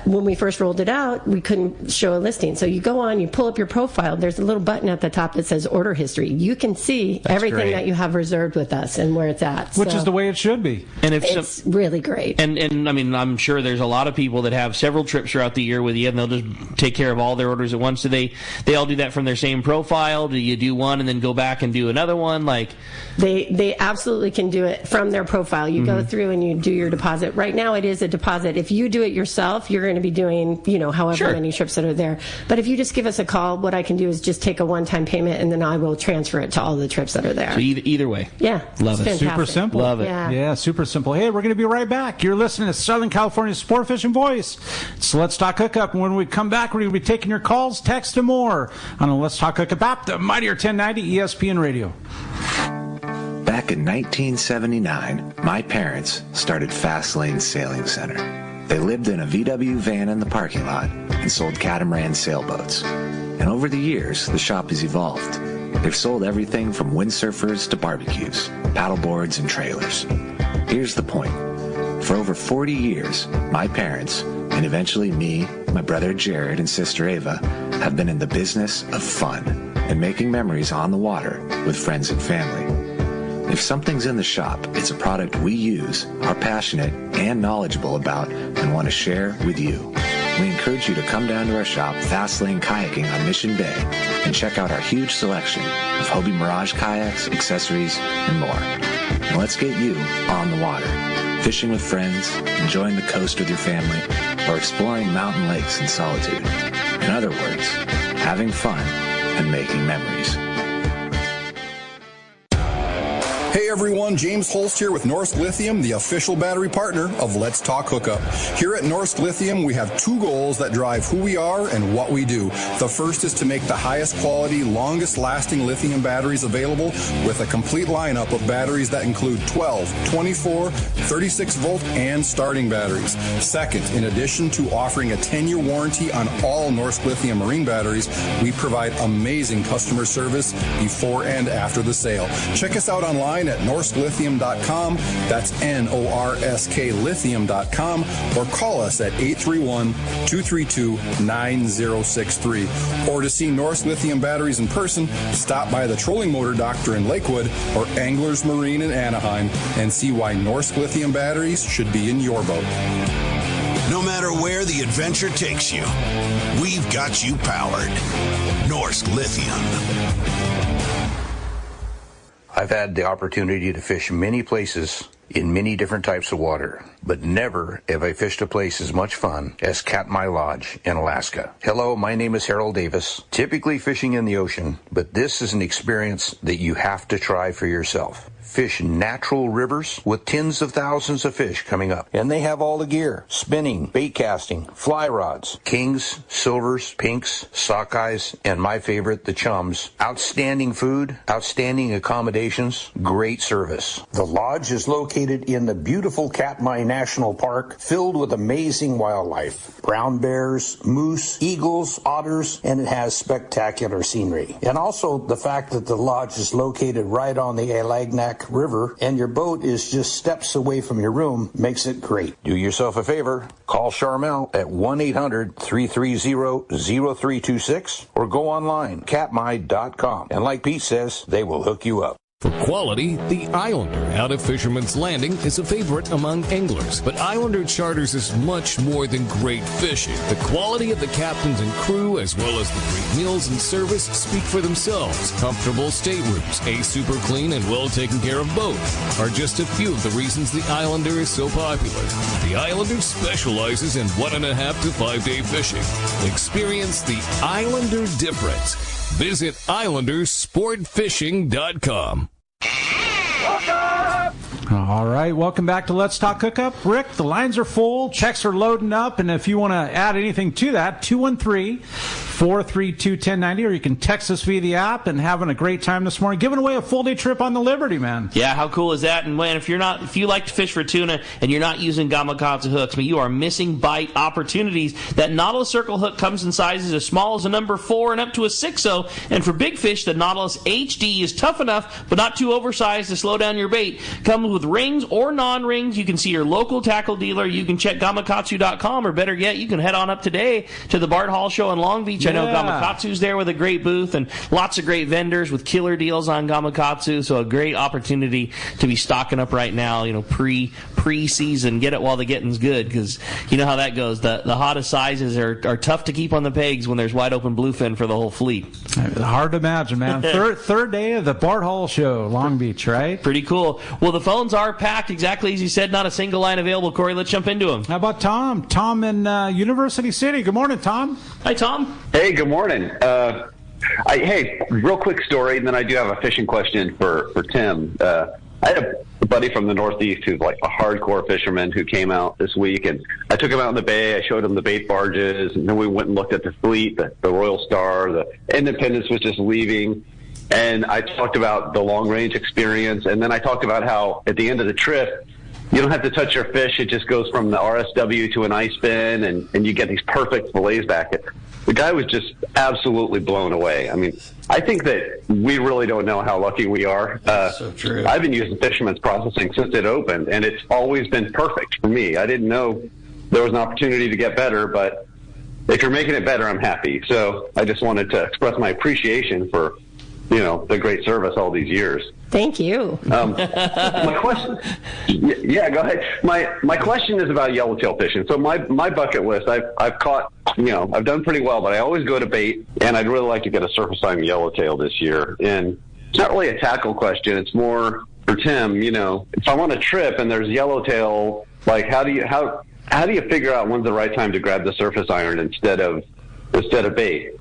when we first rolled it out, we couldn't show a listing. So you go on, you pull up your profile. There's a little button at the top that says order history. You can see everything that you have reserved with us and where it's at. Which is the way it should be. And it's really great. And I mean, I'm sure there's a lot of people that have several trips throughout the year with you, and they'll just take care of all their orders at once. Do they all do that from their same profile? Do you do one and then go back and do another one? Like they absolutely can do it from their profile. You go through and you do your deposit. Right now it is a deposit. If you do it yourself, you're going to be doing, however many trips that are there. But if you just give us a call, what I can do is just take a one-time payment, and then I will transfer it to all the trips that are there. So either way. Yeah. Love it. Fantastic. Super simple. Love it. Yeah, super simple. Hey, we're going to be right back. You're listening to Southern California's Sport Fishing Voice. So let's talk hookup. And when we come back, we're going to be taking your calls, text, and more on the Let's Talk Hookup app, the Mightier 1090 ESPN Radio. Back in 1979, my parents started Fast Lane Sailing Center. They lived in a VW van in the parking lot and sold catamaran sailboats. And over the years, the shop has evolved. They've sold everything from windsurfers to barbecues, paddleboards, and trailers. Here's the point. For over 40 years, my parents, and eventually me, my brother Jared, and sister Ava, have been in the business of fun and making memories on the water with friends and family. If something's in the shop, it's a product we use, are passionate and knowledgeable about, and want to share with you. We encourage you to come down to our shop, Fast Lane Kayaking on Mission Bay, and check out our huge selection of Hobie Mirage kayaks, accessories, and more. And let's get you on the water, fishing with friends, enjoying the coast with your family, or exploring mountain lakes in solitude. In other words, having fun and making memories. Hey everyone, James Holst here with Norsk Lithium, the official battery partner of Let's Talk Hookup. Here at Norsk Lithium, we have two goals that drive who we are and what we do. The first is to make the highest quality, longest lasting lithium batteries available with a complete lineup of batteries that include 12, 24, 36 volt and starting batteries. Second, in addition to offering a 10-year warranty on all Norsk Lithium marine batteries, we provide amazing customer service before and after the sale. Check us out online at norsklithium.com. That's Norsk lithium.com, or call us at 831-232-9063. Or to see Norsk Lithium batteries in person, stop by the Trolling Motor Doctor in Lakewood or Anglers Marine in Anaheim and see why Norsk Lithium batteries should be in your boat. No matter where the adventure takes you, we've got you powered. Norsk Lithium. I've had the opportunity to fish many places in many different types of water, but never have I fished a place as much fun as Katmai Lodge in Alaska. Hello, my name is Harold Davis, typically fishing in the ocean, but this is an experience that you have to try for yourself. Fish natural rivers with tens of thousands of fish coming up. And they have all the gear: spinning, bait casting, fly rods, kings, silvers, pinks, sockeyes, and my favorite, the chums. Outstanding food, outstanding accommodations, great service. The lodge is located in the beautiful Katmai National Park, filled with amazing wildlife. Brown bears, moose, eagles, otters, and it has spectacular scenery. And also the fact that the lodge is located right on the Alagnak River and your boat is just steps away from your room makes it great. Do yourself a favor. Call Charmel at 1-800-330-0326 or go online, katmai.com. And like Pete says, they will hook you up. For quality, the Islander out of Fisherman's Landing is a favorite among anglers. But Islander Charters is much more than great fishing. The quality of the captains and crew, as well as the great meals and service, speak for themselves. Comfortable staterooms, a super clean and well taken care of boat are just a few of the reasons the Islander is so popular. The Islander specializes in 1.5 to 5 day fishing. Experience the Islander difference. Visit IslanderSportFishing.com. All right, welcome back to Let's Talk Hookup. Rick, the lines are full, checks are loading up, and if you want to add anything to that, 213-432-1090, or you can text us via the app. And having a great time this morning, giving away a full-day trip on the Liberty, man. Yeah, how cool is that? And man, if you like to fish for tuna and you're not using Gamakatsu hooks, but you are missing bite opportunities. That Nautilus Circle hook comes in sizes as small as a number 4 and up to a 6/0. And for big fish, the Nautilus HD is tough enough, but not too oversized to slow down your bait. Comes with rings or non-rings. You can see your local tackle dealer. You can check Gamakatsu.com, or better yet, you can head on up today to the Bart Hall Show in Long Beach. I know Gamakatsu's there with a great booth and lots of great vendors with killer deals on Gamakatsu. So a great opportunity to be stocking up right now, pre-season. Get it while the getting's good, because you know how that goes. The hottest sizes are tough to keep on the pegs when there's wide open bluefin for the whole fleet. Hard to imagine, man. Third day of the Bart Hall Show, Long Beach, right? Pretty cool. Well, the phones are packed, exactly as you said. Not a single line available. Corey, let's jump into them. How about Tom? Tom in University City. Good morning, Tom. Hi, Tom. Hey, good morning. Hey, real quick story, and then I do have a fishing question for Tim. I had a buddy from the Northeast who's like a hardcore fisherman who came out this week, and I took him out in the bay. I showed him the bait barges, and then we went and looked at the fleet, the Royal Star, the Independence was just leaving. And I talked about the long-range experience, and then I talked about how at the end of the trip, you don't have to touch your fish. It just goes from the RSW to an ice bin, and you get these perfect fillets back. The guy was just absolutely blown away. I mean, I think that we really don't know how lucky we are. So true. I've been using Fisherman's processing since it opened, and it's always been perfect for me. I didn't know there was an opportunity to get better, but if you're making it better, I'm happy. So I just wanted to express my appreciation for the great service all these years. Thank you. My question, yeah, go ahead. My question is about yellowtail fishing. So my bucket list, I've caught, I've done pretty well, but I always go to bait, and I'd really like to get a surface time yellowtail this year. And it's not really a tackle question. It's more for Tim. If I'm on a trip and there's yellowtail, like how do you figure out when's the right time to grab the surface iron instead of bait?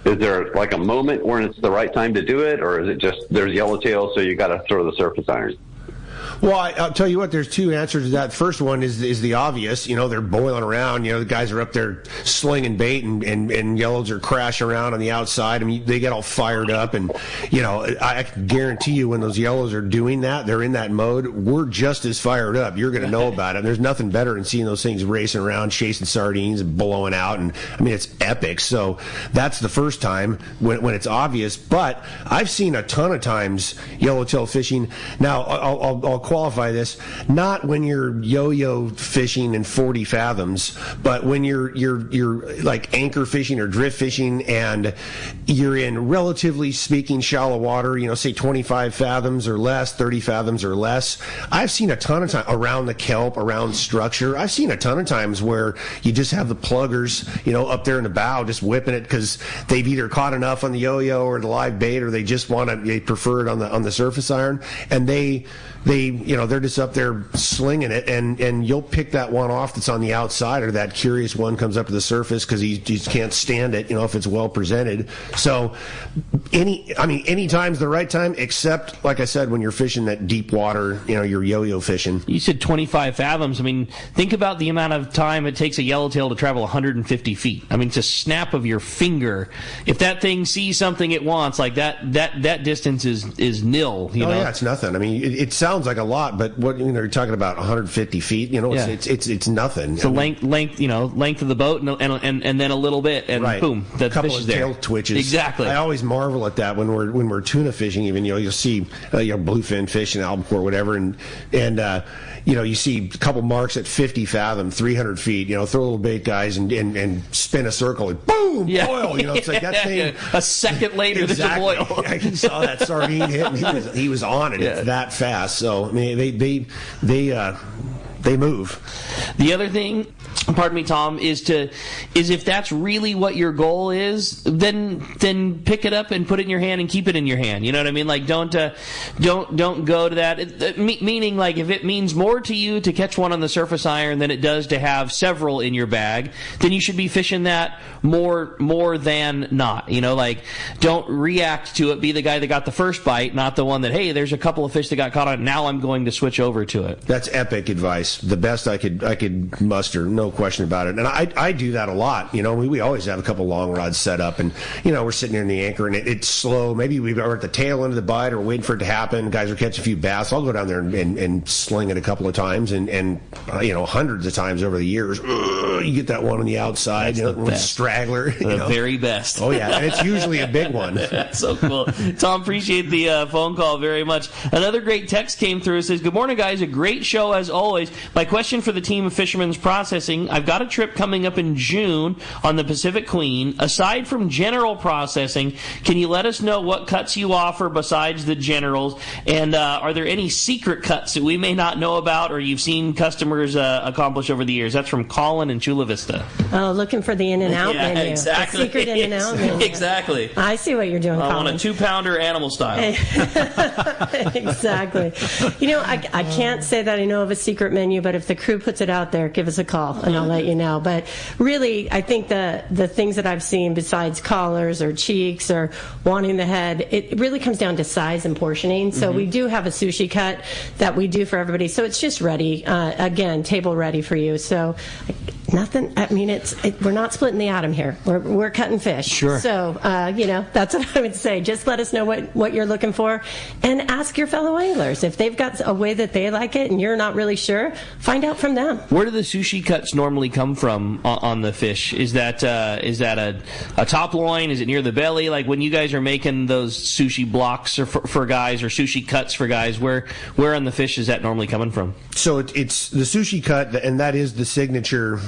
Is there like a moment when it's the right time to do it, or is it just there's yellowtail, so you got to throw the surface iron? Well, I'll tell you what, there's two answers to that. First one is the obvious. They're boiling around. The guys are up there slinging bait, and yellows are crashing around on the outside. I mean, they get all fired up, and, I can guarantee you when those yellows are doing that, they're in that mode, we're just as fired up. You're going to know about it. There's nothing better than seeing those things racing around, chasing sardines and blowing out, and, I mean, it's epic. So that's the first time when it's obvious. But I've seen a ton of times yellowtail fishing. Now, I'll qualify this, not when you're yo-yo fishing in 40 fathoms, but when you're like anchor fishing or drift fishing, and you're in, relatively speaking, shallow water, say 25 fathoms or less, 30 fathoms or less. I've seen a ton of times around the kelp, around structure. I've seen a ton of times where you just have the pluggers, up there in the bow just whipping it because they've either caught enough on the yo-yo or the live bait, or they just they prefer it on the surface iron, and they're just up there slinging it, and you'll pick that one off that's on the outside, or that curious one comes up to the surface because he just can't stand it, if it's well presented. So any time's the right time, except, like I said, when you're fishing that deep water, you're yo-yo fishing. You said 25 fathoms. I mean, think about the amount of time it takes a yellowtail to travel 150 feet. I mean, it's a snap of your finger. If that thing sees something it wants, like that distance is nil. Yeah, it's nothing. I mean, it sounds like a lot, but what you're talking about 150 feet. It's nothing. It's the length of the boat, and then a little bit, and right. Boom, that couple fish of is there. Tail twitches. Exactly. I always marvel at that when we're tuna fishing. Even you'll see bluefin fish and albacore, whatever, and you see a couple marks at 50 fathom, 300 feet. Throw a little bait, guys, and spin a circle, and boom, boil. It's like that thing. A second later, exactly. There's a boil. I saw that sardine hit, and he was on it. It's that fast. So I mean, they move. The other thing pardon me, Tom, is if that's really what your goal is, then pick it up and put it in your hand and keep it in your hand. You know what I mean? Like, don't go to that. Meaning, like, if it means more to you to catch one on the surface iron than it does to have several in your bag, then you should be fishing that more than not. You know, like, don't react to it. Be the guy that got the first bite, not the one that, hey, there's a couple of fish that got caught on it. Now I'm going to switch over to it. That's epic advice. The best I could muster. No question about it. And I do that a lot. You know, we always have a couple long rods set up, and, you know, we're sitting there in the anchor, and it's slow. Maybe we're at the tail end of the bite, or waiting for it to happen. Guys are catching a few bass. I'll go down there and sling it a couple of times, and you know, hundreds of times over the years. You get that one on the outside, That's you know, straggler. The very best. Oh, yeah, and it's usually a big one. That's so cool. Tom, appreciate the phone call very much. Another great text came through. It says, good morning, guys. A great show as always. My question for the team of Fisherman's Processing, I've got a trip coming up in June on the Pacific Queen. Aside from general processing, can you let us know what cuts you offer besides the generals? And are there any secret cuts that we may not know about or you've seen customers accomplish over the years? That's from Colin in Chula Vista. Oh, looking for the in-and-out menu. Exactly. The secret in-and-out menu. Exactly. I see what you're doing, Colin. I want a 2-pounder animal style. Exactly. You know, I can't say that I know of a secret menu, but if the crew puts it out there, give us a call and I'll let you know. But really, I think the things that I've seen besides collars or cheeks or wanting the head, it really comes down to size and portioning. So we do have a sushi cut that we do for everybody. So it's just ready, again, table ready for you. So nothing, I mean, we're not splitting the atom here. We're cutting fish. Sure. So, you know, that's what I would say. Just let us know what you're looking for and ask your fellow anglers. If they've got a way that they like it and you're not really sure, find out from them. Where do the sushi cuts normally come from on the fish? Is that a top loin? Is it near the belly? Like when you guys are making those sushi blocks for guys or sushi cuts for guys, where on the fish is that normally coming from? So it's the sushi cut, and that is the signature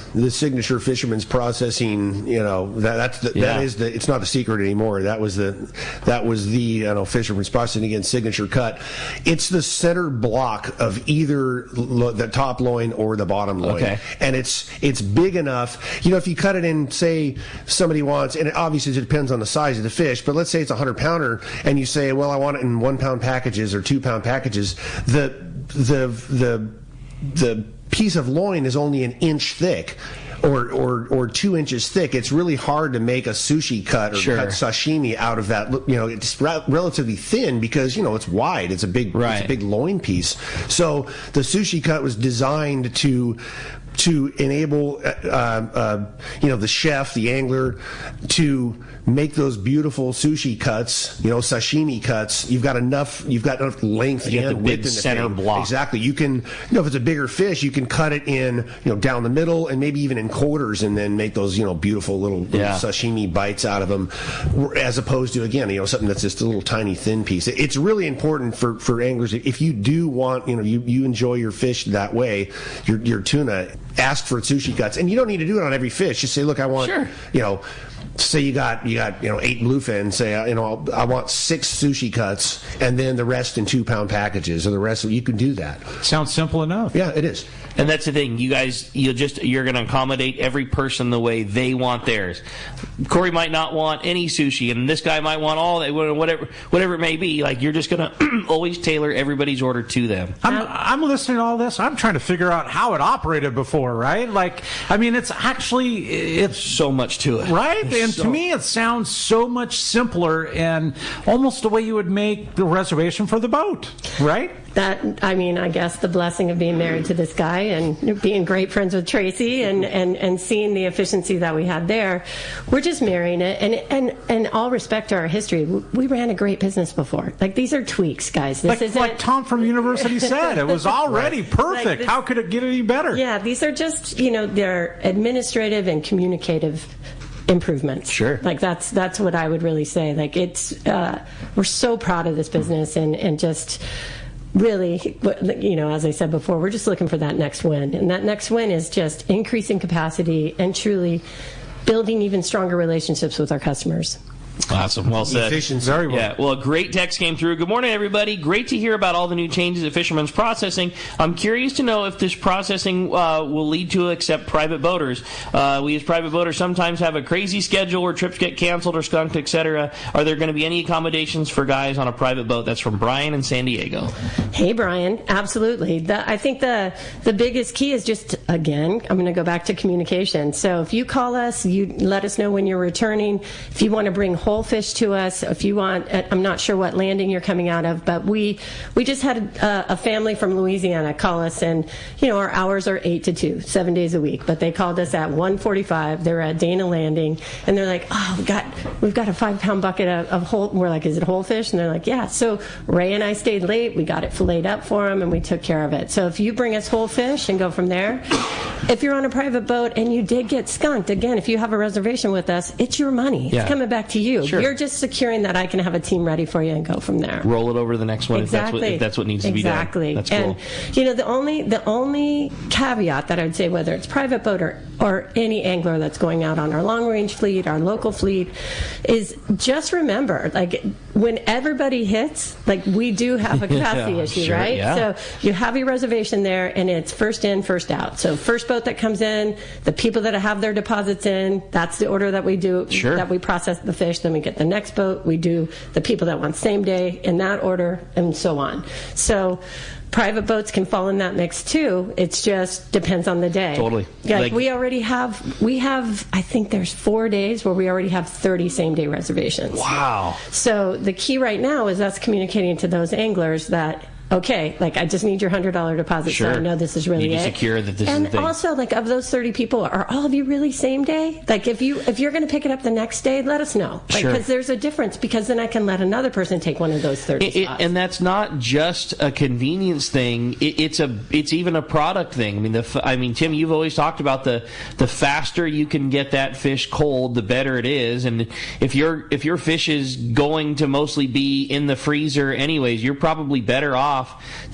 Fisherman's Processing. You know, that is the. It's not the secret anymore. That was the Fisherman's Processing, again, signature cut. It's the center block of either the top loin or the bottom loin. Okay. And it's big enough. You know, if you cut it in, say somebody wants, and obviously it depends on the size of the fish, but let's say it's a 100-pounder, and you say, well, I want it in 1-pound packages or 2-pound packages. The piece of loin is only an inch thick. Or 2 inches thick. It's really hard to make a sushi cut or cut sashimi out of that. You know, it's relatively thin because, you know, it's wide. It's a big loin piece. So the sushi cut was designed to enable the chef, the angler, to make those beautiful sushi cuts, you know, sashimi cuts. You've got enough length and width in the center thing. block. Exactly. You can, you know, if it's a bigger fish, you can cut it in, you know, down the middle and maybe even in quarters, and then make those, you know, beautiful little sashimi bites out of them, as opposed to, again, you know, something that's just a little tiny thin piece. It's really important for anglers, if you do want, you know, you enjoy your fish that way, your tuna, ask for sushi cuts. And you don't need to do it on every fish. Just say, look, I want, you know, say you got 8 bluefin, say, you know, I want 6 sushi cuts, and then the rest in 2-pound packages, or the rest, you can do that. Sounds simple enough. Yeah, it is. And that's the thing, you guys, you're going to accommodate every person the way they want theirs. Corey might not want any sushi, and this guy might want all that, whatever it may be. Like, you're just going to always tailor everybody's order to them. I'm listening to all this. I'm trying to figure out how it operated before, right? Like, I mean, it's so much to it, right? And to me, it sounds so much simpler and almost the way you would make the reservation for the boat, right? That, I mean, I guess the blessing of being married to this guy and being great friends with Tracy and seeing the efficiency that we had there, we're just marrying it. And all respect to our history, we ran a great business before. Like, these are tweaks, guys. This isn't like Tom from University said. It was already perfect. How could it get any better? Yeah, these are just, you know, they're administrative and communicative improvements. Sure. Like, that's what I would really say. Like, it's we're so proud of this business and just really, you know, as I said before, we're just looking for that next win. And that next win is just increasing capacity and truly building even stronger relationships with our customers. Awesome. Well said. Efficiency. Very well. Yeah. Well, a great text came through. Good morning, everybody. Great to hear about all the new changes at Fisherman's Processing. I'm curious to know if this processing will lead to accept private boaters. We as private boaters sometimes have a crazy schedule where trips get canceled or skunked, etc. Are there going to be any accommodations for guys on a private boat? That's from Brian in San Diego. Hey, Brian. Absolutely. I think the biggest key is just, again, I'm going to go back to communication. So if you call us, you let us know when you're returning. If you want to bring whole fish to us, if you want, I'm not sure what landing you're coming out of, but we just had a family from Louisiana call us, and our hours are 8 to 2, 7 days a week, but they called us at 1:45. They were at Dana Landing, and they're like, oh, we've got a 5-pound bucket of whole. We're like, is it whole fish? And they're like, yeah. So Ray and I stayed late. We got it filleted up for them, and we took care of it. So if you bring us whole fish and go from there, if you're on a private boat and you did get skunked, again, if you have a reservation with us, it's your money. It's coming back to you. Sure. You're just securing that I can have a team ready for you and go from there. Roll it over to the next one exactly. if that's what needs to be done. Exactly. That's cool. And the only caveat that I'd say, whether it's private boat or any angler that's going out on our long range fleet, our local fleet, is just remember, like, when everybody hits, like, we do have a capacity issue, sure, right? Yeah. So you have your reservation there, and it's first in, first out. So first boat that comes in, the people that have their deposits in, that's the order that we do, that we process the fish. Then we get the next boat. We do the people that want same day in that order, and so on. So private boats can fall in that mix too. It just depends on the day. Totally. Like we have, I think there's 4 days where we already have 30 same day reservations. Wow. So the key right now is us communicating to those anglers that, okay, like, I just need your $100 deposit, so I know this is really you need it. to secure that this is and the thing. Also, like, of those 30 people, are all of you really same day? Like, if you're going to pick it up the next day, let us know. Like, Sure. because there's a difference, because then I can let another person take one of those 30 spots. And that's not just a convenience thing. It's even a product thing. I mean, Tim, you've always talked about the faster you can get that fish cold, the better it is. And if your fish is going to mostly be in the freezer anyways, you're probably better off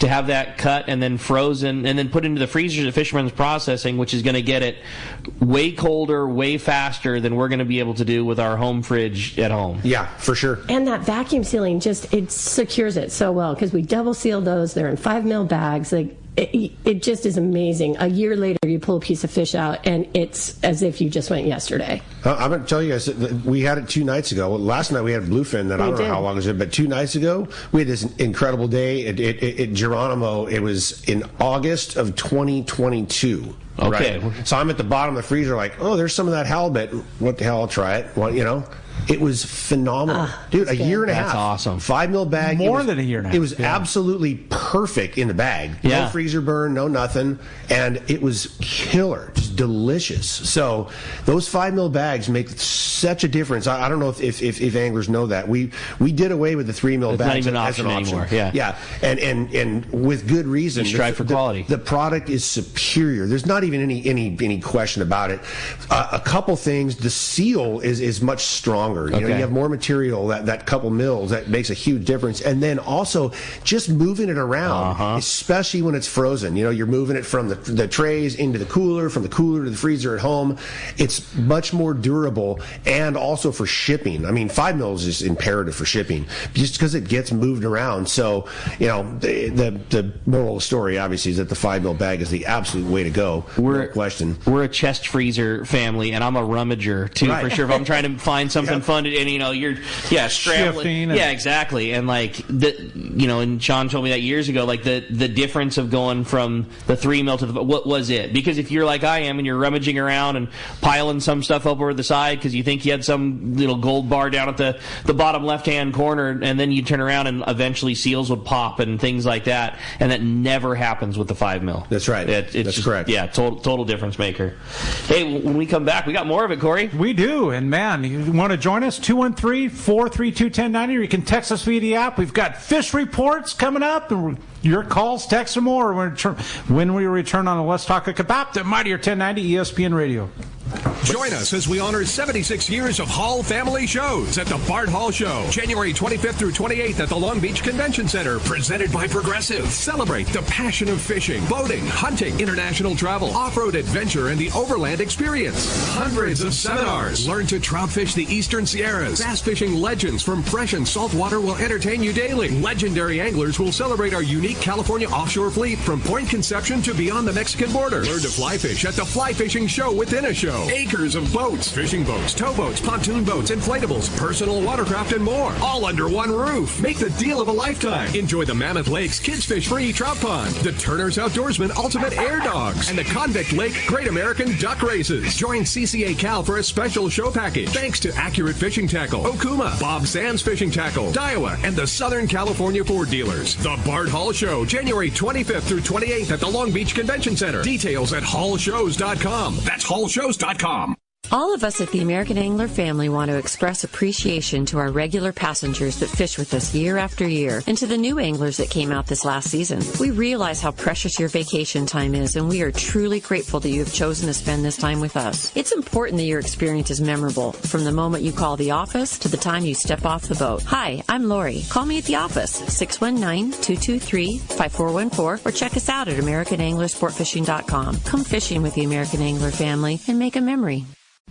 to have that cut and then frozen and then put into the freezers at Fisherman's Processing, which is going to get it way colder, way faster than we're going to be able to do with our home fridge at home. Yeah, for sure. And that vacuum sealing it secures it so well, because we double seal those. They're in 5 mil bags. Like, it just is amazing. A year later, you pull a piece of fish out, and it's as if you just went yesterday. I'm going to tell you guys, we had it 2 nights ago. Last night we had bluefin that I don't know how long it was, but 2 nights ago we had this incredible day at Geronimo. It was in August of 2022. Okay. Right? So I'm at the bottom of the freezer like, oh, there's some of that halibut. What the hell, I'll try it. Well, it was phenomenal. Dude, a year and a half. That's awesome. 5 mil bag. More than a year and a half. It was absolutely perfect in the bag. Yeah. No freezer burn, no nothing. And it was killer. Just delicious. So those 5 mil bags make such a difference. I don't know if anglers know that. We did away with the 3 mil bags not even an option anymore. Yeah. And with good reason. You strive for quality. The product is superior. There's not even any question about it. A couple things. The seal is much stronger. You have more material, that couple mils, that makes a huge difference. And then also just moving it around, especially when it's frozen. You're moving it from the trays into the cooler, from the cooler to the freezer at home. It's much more durable, and also for shipping. I mean, 5 mils is imperative for shipping just because it gets moved around. So, the moral of the story obviously is that the 5 mil bag is the absolute way to go. No question. We're a chest freezer family, and I'm a rummager too, for sure. If I'm trying to find something fun, and you're scrambling. Shifting Exactly. And and Sean told me that years ago, like the difference of going from the 3 mil to what was it? Because if you're like I am and you're rummaging around and piling some stuff over the side because you think you had some little gold bar down at the bottom left hand corner, and then you turn around and eventually seals would pop and things like that, and that never happens with the 5 mil. That's right. That's correct. Yeah, total difference maker. Hey, when we come back, we got more of it, Corey. We do, and man, you want to join us? 213-432-1090, or you can text us via the app. We've got fish reports coming up. Your calls, text, and more when we return on the Let's Talk Hookup app, the Mightier 1090 ESPN Radio. Join us as we honor 76 years of Hall family shows at the Bart Hall Show, January 25th through 28th at the Long Beach Convention Center, presented by Progressive. Celebrate the passion of fishing, boating, hunting, international travel, off-road adventure, and the overland experience. Hundreds of seminars. Learn to trout fish the Eastern Sierras. Bass fishing legends from fresh and saltwater will entertain you daily. Legendary anglers will celebrate our unique California offshore fleet from Point Conception to beyond the Mexican border. Learn to fly fish at the Fly Fishing Show within a show. Acres of boats, fishing boats, towboats, pontoon boats, inflatables, personal watercraft, and more. All under one roof. Make the deal of a lifetime. Enjoy the Mammoth Lakes Kids Fish Free Trout Pond, the Turner's Outdoorsman Ultimate Air Dogs, and the Convict Lake Great American Duck Races. Join CCA Cal for a special show package. Thanks to Accurate Fishing Tackle, Okuma, Bob Sands Fishing Tackle, Daiwa, and the Southern California Ford dealers. The Bart Hall Show, January 25th through 28th at the Long Beach Convention Center. Details at hallshows.com. That's hallshows.com. All of us at the American Angler family want to express appreciation to our regular passengers that fish with us year after year, and to the new anglers that came out this last season. We realize how precious your vacation time is, and we are truly grateful that you have chosen to spend this time with us. It's important that your experience is memorable, from the moment you call the office to the time you step off the boat. Hi, I'm Lori. Call me at the office, 619-223-5414, or check us out at AmericanAnglerSportFishing.com. Come fishing with the American Angler family and make a memory.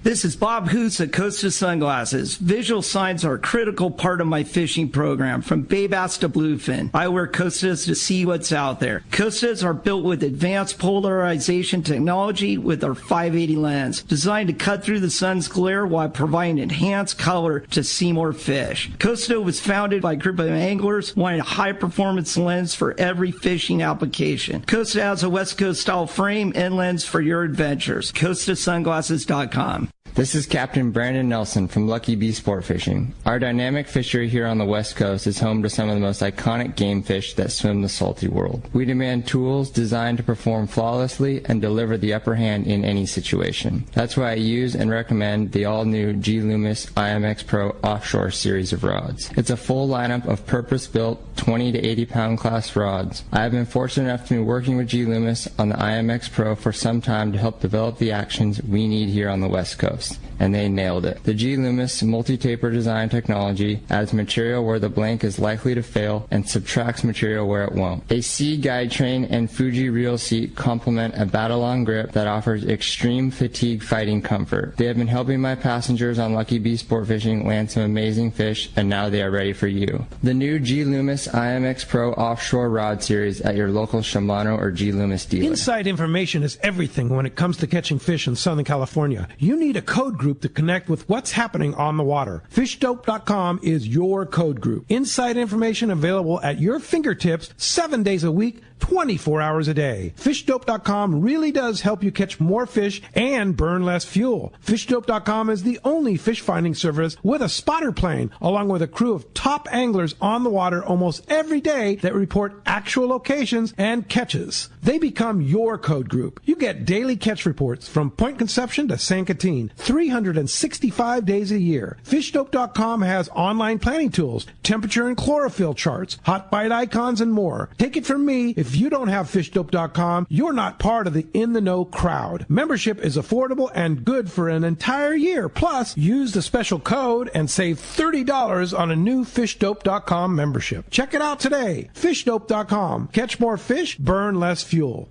This is Bob Hoots at Costa Sunglasses. Visual signs are a critical part of my fishing program, from bay bass to bluefin. I wear Costas to see what's out there. Costas are built with advanced polarization technology with our 580 lens, designed to cut through the sun's glare while providing enhanced color to see more fish. Costa was founded by a group of anglers wanting a high-performance lens for every fishing application. Costa has a West Coast style frame and lens for your adventures. CostaSunglasses.com. This is Captain Brandon Nelson from Lucky Bee Sport Fishing. Our dynamic fishery here on the West Coast is home to some of the most iconic game fish that swim the salty world. We demand tools designed to perform flawlessly and deliver the upper hand in any situation. That's why I use and recommend the all-new G Loomis IMX Pro Offshore series of rods. It's a full lineup of purpose-built 20 to 80 pound class rods. I have been fortunate enough to be working with G Loomis on the IMX Pro for some time to help develop the actions we need here on the West Coast. And they nailed it. The G Loomis multi-taper design technology adds material where the blank is likely to fail and subtracts material where it won't. A C guide train and Fuji reel seat complement a battle-on grip that offers extreme fatigue fighting comfort. They have been helping my passengers on Lucky Bee Sport Fishing land some amazing fish, and now they are ready for you. The new G Loomis IMX Pro Offshore Rod Series at your local Shimano or G Loomis dealer. Inside information is everything when it comes to catching fish in Southern California. You need a code group to connect with what's happening on the water. FishDope.com is your code group. Inside information available at your fingertips 7 days a week, 24 hours a day. FishDope.com really does help you catch more fish and burn less fuel. FishDope.com is the only fish finding service with a spotter plane, along with a crew of top anglers on the water almost every day that report actual locations and catches. They become your code group. You get daily catch reports from Point Conception to San Catine, 365 days a year. FishDope.com has online planning tools, temperature and chlorophyll charts, hot bite icons, and more. Take it from me, if you don't have FishDope.com, you're not part of the in-the-know crowd. Membership is affordable and good for an entire year. Plus, use the special code and save $30 on a new FishDope.com membership. Check it out today. FishDope.com. Catch more fish, burn less fuel.